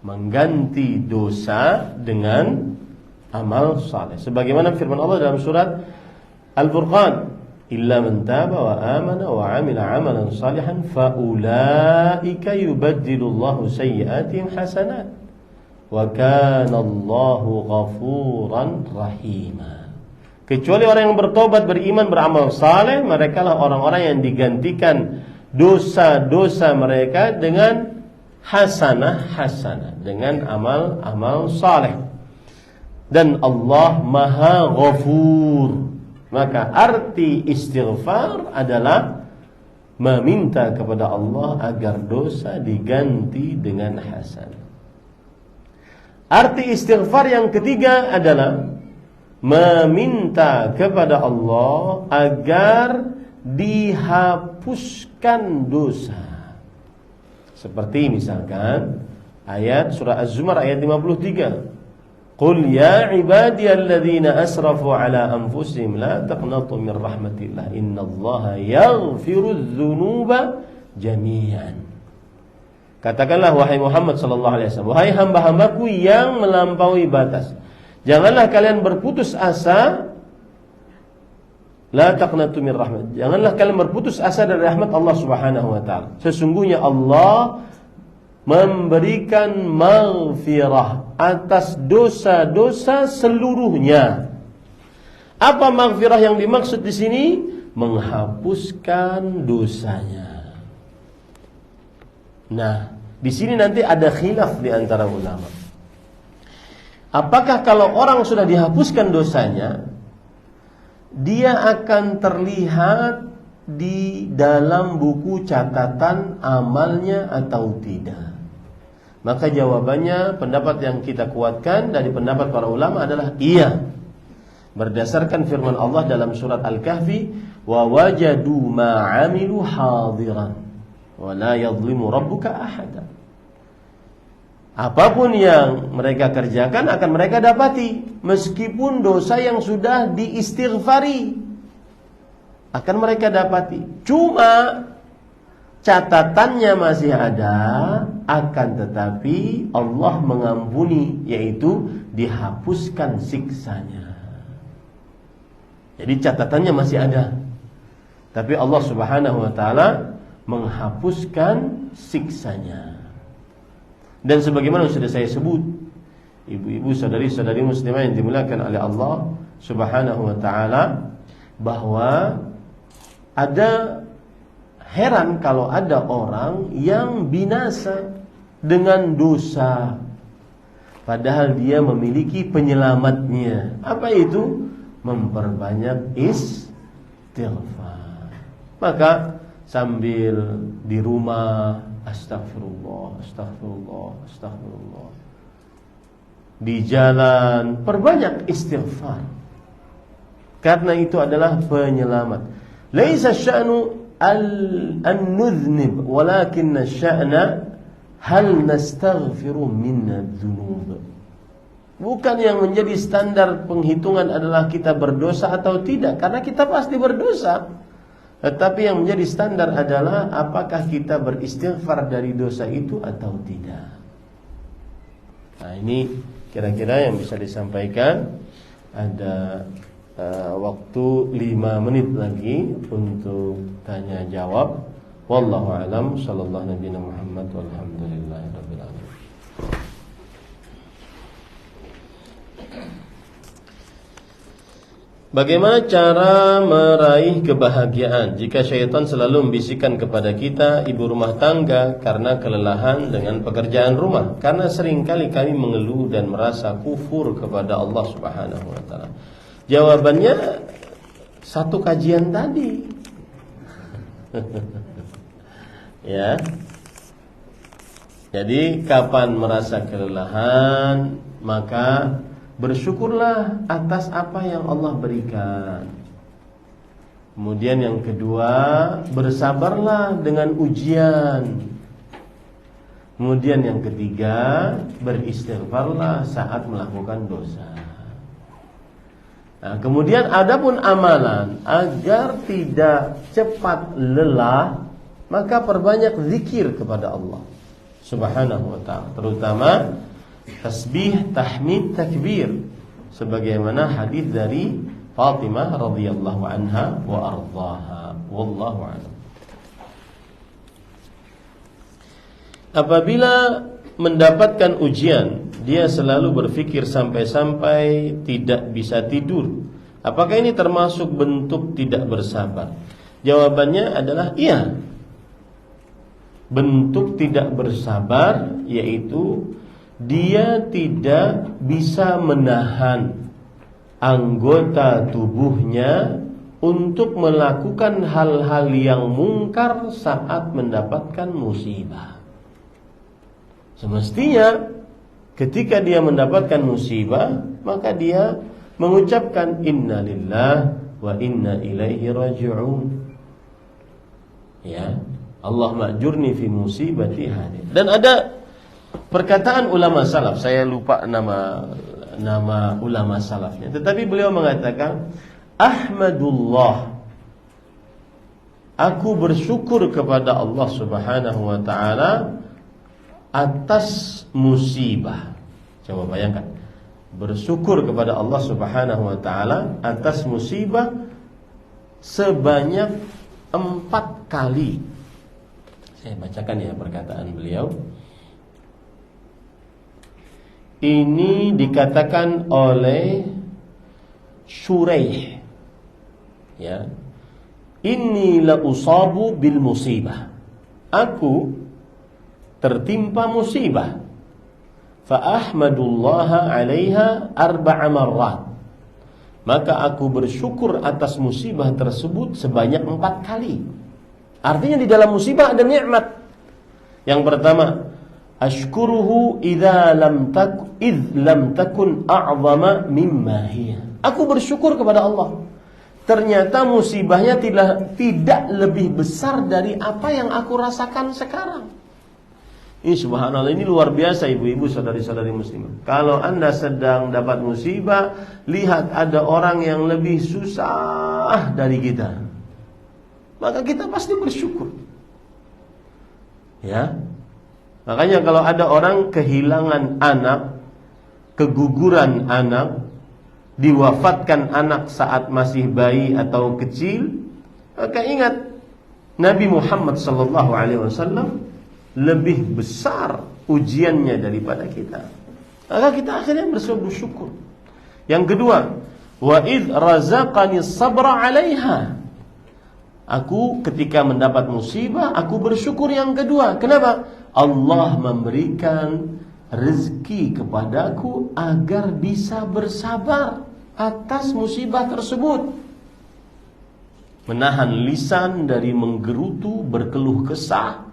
Mengganti dosa dengan amal saleh. Sebagaimana firman Allah dalam surat Al-Furqan, illa man taba wa amana wa amila amalan salihan fa ulaika yubaddilullahu sayyi'atihim hasanat wa kana Allahu ghafuran rahima. Kecuali orang yang bertobat, beriman, beramal saleh, merekalah orang-orang yang digantikan dosa-dosa mereka dengan hasanah, dengan amal saleh. Dan Allah Maha Ghafur. Maka arti istighfar adalah meminta kepada Allah agar dosa diganti dengan hasanah. Arti istighfar yang ketiga adalah meminta kepada Allah agar dihapuskan dosa. Seperti misalkan ayat surah Az-Zumar ayat 53. Qul ya ibadiyalladzina asrafu ala anfusihim la taqnatu min rahmatillah innallaha yaghfirudz dzunuba jami'an. Katakanlah wahai Muhammad sallallahu alaihi wasallam, wahai hamba-hambaku yang melampaui batas, janganlah kalian berputus asa. La taqnatu min rahmat. Janganlah kalian berputus asa dari rahmat Allah Subhanahu wa taala. Sesungguhnya Allah memberikan maghfirah atas dosa-dosa seluruhnya. Apa maghfirah yang dimaksud di sini? Menghapuskan dosanya. Nah, di sini nanti ada khilaf di antara ulama. Apakah kalau orang sudah dihapuskan dosanya, dia akan terlihat di dalam buku catatan amalnya atau tidak? Maka jawabannya, pendapat yang kita kuatkan dari pendapat para ulama adalah iya. Berdasarkan firman Allah dalam surat Al-Kahfi, wa wajadu ma 'amilu hadiran wa la yadhlimu rabbuka ahada. Apapun yang mereka kerjakan akan mereka dapati, meskipun dosa yang sudah diistighfari akan mereka dapati. Cuma catatannya masih ada, akan tetapi Allah mengampuni, yaitu dihapuskan siksanya. Jadi catatannya masih ada, tapi Allah Subhanahu wa taala menghapuskan siksanya. Dan sebagaimana sudah saya sebut, ibu-ibu, saudari-saudari muslimah yang dimuliakan oleh Allah Subhanahu wa taala, bahwa ada heran kalau ada orang yang binasa dengan dosa, padahal dia memiliki penyelamatnya. Apa itu? Memperbanyak istighfar. Maka sambil di rumah, astagfirullah, astagfirullah, astagfirullah. Di jalan perbanyak istighfar, karena itu adalah penyelamat. Laisa sya'nu an-nudhnib, walakinna sya'na hal nastaghfiru minna dzunub. Bukan yang menjadi standar penghitungan adalah kita berdosa atau tidak, karena kita pasti berdosa. Tetapi yang menjadi standar adalah apakah kita beristighfar dari dosa itu atau tidak. Nah, ini kira-kira yang bisa disampaikan. Ada waktu 5 menit lagi untuk tanya jawab. Wallahu a'lam. Sallallahu nabiyana Muhammad walhamdulillahirabbil alamin. Bagaimana cara meraih kebahagiaan jika syaitan selalu membisikkan kepada kita, ibu rumah tangga, karena kelelahan dengan pekerjaan rumah? Karena seringkali kami mengeluh dan merasa kufur kepada Allah Subhanahu wa taala. Jawabannya satu kajian tadi. Ya. Jadi kapan merasa kelelahan, maka bersyukurlah atas apa yang Allah berikan. Kemudian yang kedua, bersabarlah dengan ujian. Kemudian yang ketiga, beristighfarlah saat melakukan dosa. Nah, kemudian adapun amalan agar tidak cepat lelah, maka perbanyak zikir kepada Allah Subhanahu wa taala, terutama tasbih, tahmid, takbir, sebagaimana hadis dari Fatimah radhiyallahu anha wa ardhaha. Wallahu a'lam. Apabila mendapatkan ujian, dia selalu berpikir sampai-sampai tidak bisa tidur. Apakah ini termasuk bentuk tidak bersabar? Jawabannya adalah iya. Bentuk tidak bersabar yaitu dia tidak bisa menahan anggota tubuhnya untuk melakukan hal-hal yang mungkar saat mendapatkan musibah. Semestinya ketika dia mendapatkan musibah, maka dia mengucapkan inna lillahi wa inna ilaihi raji'un. Ya, Allahumma ajurni fi musibati hadhihi. Dan ada perkataan ulama salaf, saya lupa nama ulama salafnya, tetapi beliau mengatakan, Ahmadullah, aku bersyukur kepada Allah Subhanahu wa taala atas musibah. Coba bayangkan, bersyukur kepada Allah Subhanahu wa taala atas musibah sebanyak 4 kali. Saya bacakan ya perkataan beliau. Ini dikatakan oleh Shuraih, ya, inni la usabu bil musibah, aku tertimpa musibah, fa ahmadullaha 'alaiha 4 marrat, maka aku bersyukur atas musibah tersebut sebanyak 4 kali. Artinya di dalam musibah ada nikmat. Yang pertama, ashkuruhu idza lam takun a'zama mimma hiya. Aku bersyukur kepada Allah. Ternyata musibahnya tidak lebih besar dari apa yang aku rasakan sekarang. Ini subhanallah, ini luar biasa ibu-ibu, saudari-saudari muslimah. Kalau Anda sedang dapat musibah, lihat ada orang yang lebih susah dari kita, maka kita pasti bersyukur. Ya. Makanya kalau ada orang kehilangan anak, keguguran anak, diwafatkan anak saat masih bayi atau kecil, maka ingat Nabi Muhammad SAW lebih besar ujiannya daripada kita. Maka kita akhirnya bersyukur. Yang kedua, wa idz razaqani sabra 'alaiha. Aku ketika mendapat musibah, aku bersyukur yang kedua. Kenapa? Allah memberikan rezeki kepadaku agar bisa bersabar atas musibah tersebut. Menahan lisan dari menggerutu, berkeluh kesah.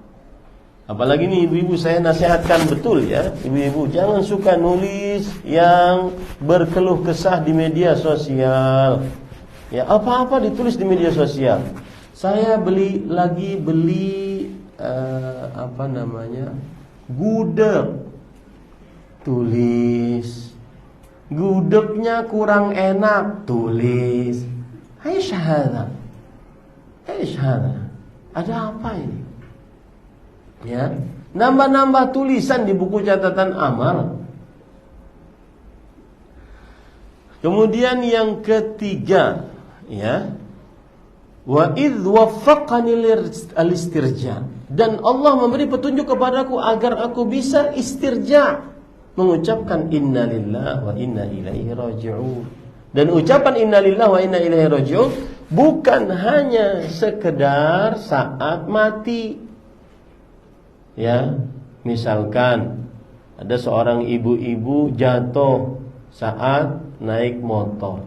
Apalagi nih ibu-ibu, saya nasihatkan betul ya, ibu-ibu jangan suka nulis yang berkeluh kesah di media sosial. Ya, apa-apa ditulis di media sosial. Saya beli gudeg, tulis Gudegnya kurang enak, tulis. Hai syahada. Ada apa ini? Ya, nambah-nambah tulisan di buku catatan amal. Kemudian yang ketiga, ya, wa idh waffaqani al-istirja, dan Allah memberi petunjuk kepadaku agar aku bisa istirja, mengucapkan inna lillahi wa inna ilaihi raji'un. Dan ucapan inna lillahi wa inna ilaihi raji'un bukan hanya sekedar saat mati. Ya, misalkan ada seorang ibu-ibu jatuh saat naik motor.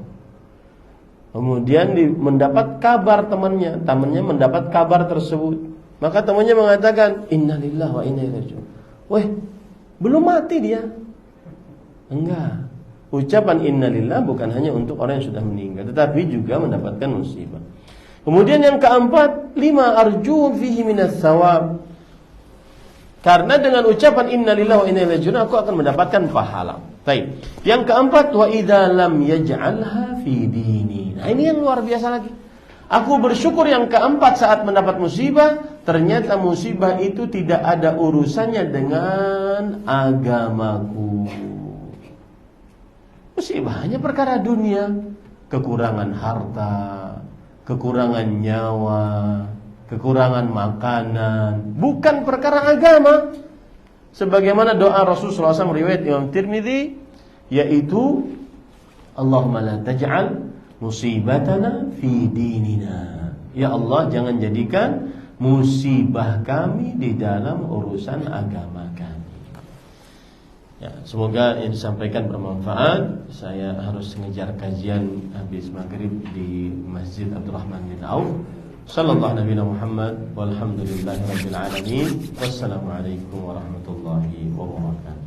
Kemudian mendapat kabar temannya mendapat kabar tersebut. Maka temannya mengatakan innalillahi wa inna ilaihi raji'un. Weh, belum mati dia. Enggak. Ucapan innalillah bukan hanya untuk orang yang sudah meninggal, tetapi juga mendapatkan musibah. Kemudian yang keempat, 5 arju fihi minas thawab. Karena dengan ucapan innalillahi wa inna ilaihi raji'un aku akan mendapatkan pahala. Baik. Yang keempat, wa idza lam yaj'alha fi dini. Nah, ini yang luar biasa lagi. Aku bersyukur yang keempat saat mendapat musibah, ternyata musibah itu tidak ada urusannya dengan agamaku. Musibah hanya perkara dunia, kekurangan harta, kekurangan nyawa, kekurangan makanan, bukan perkara agama. Sebagaimana doa Rasulullah SAW riwayat Imam Tirmidzi, yaitu Allahumma la taj'al musibatana fi dinina. Ya Allah, jangan jadikan musibah kami di dalam urusan agama kami. Ya, semoga yang disampaikan bermanfaat. Saya harus mengejar kajian habis maghrib di Masjid Abdurrahman bin Auf. Sallallahu Nabi Muhammad walhamdulillahi rabbil alamin. Wassalamualaikum warahmatullahi wabarakatuh.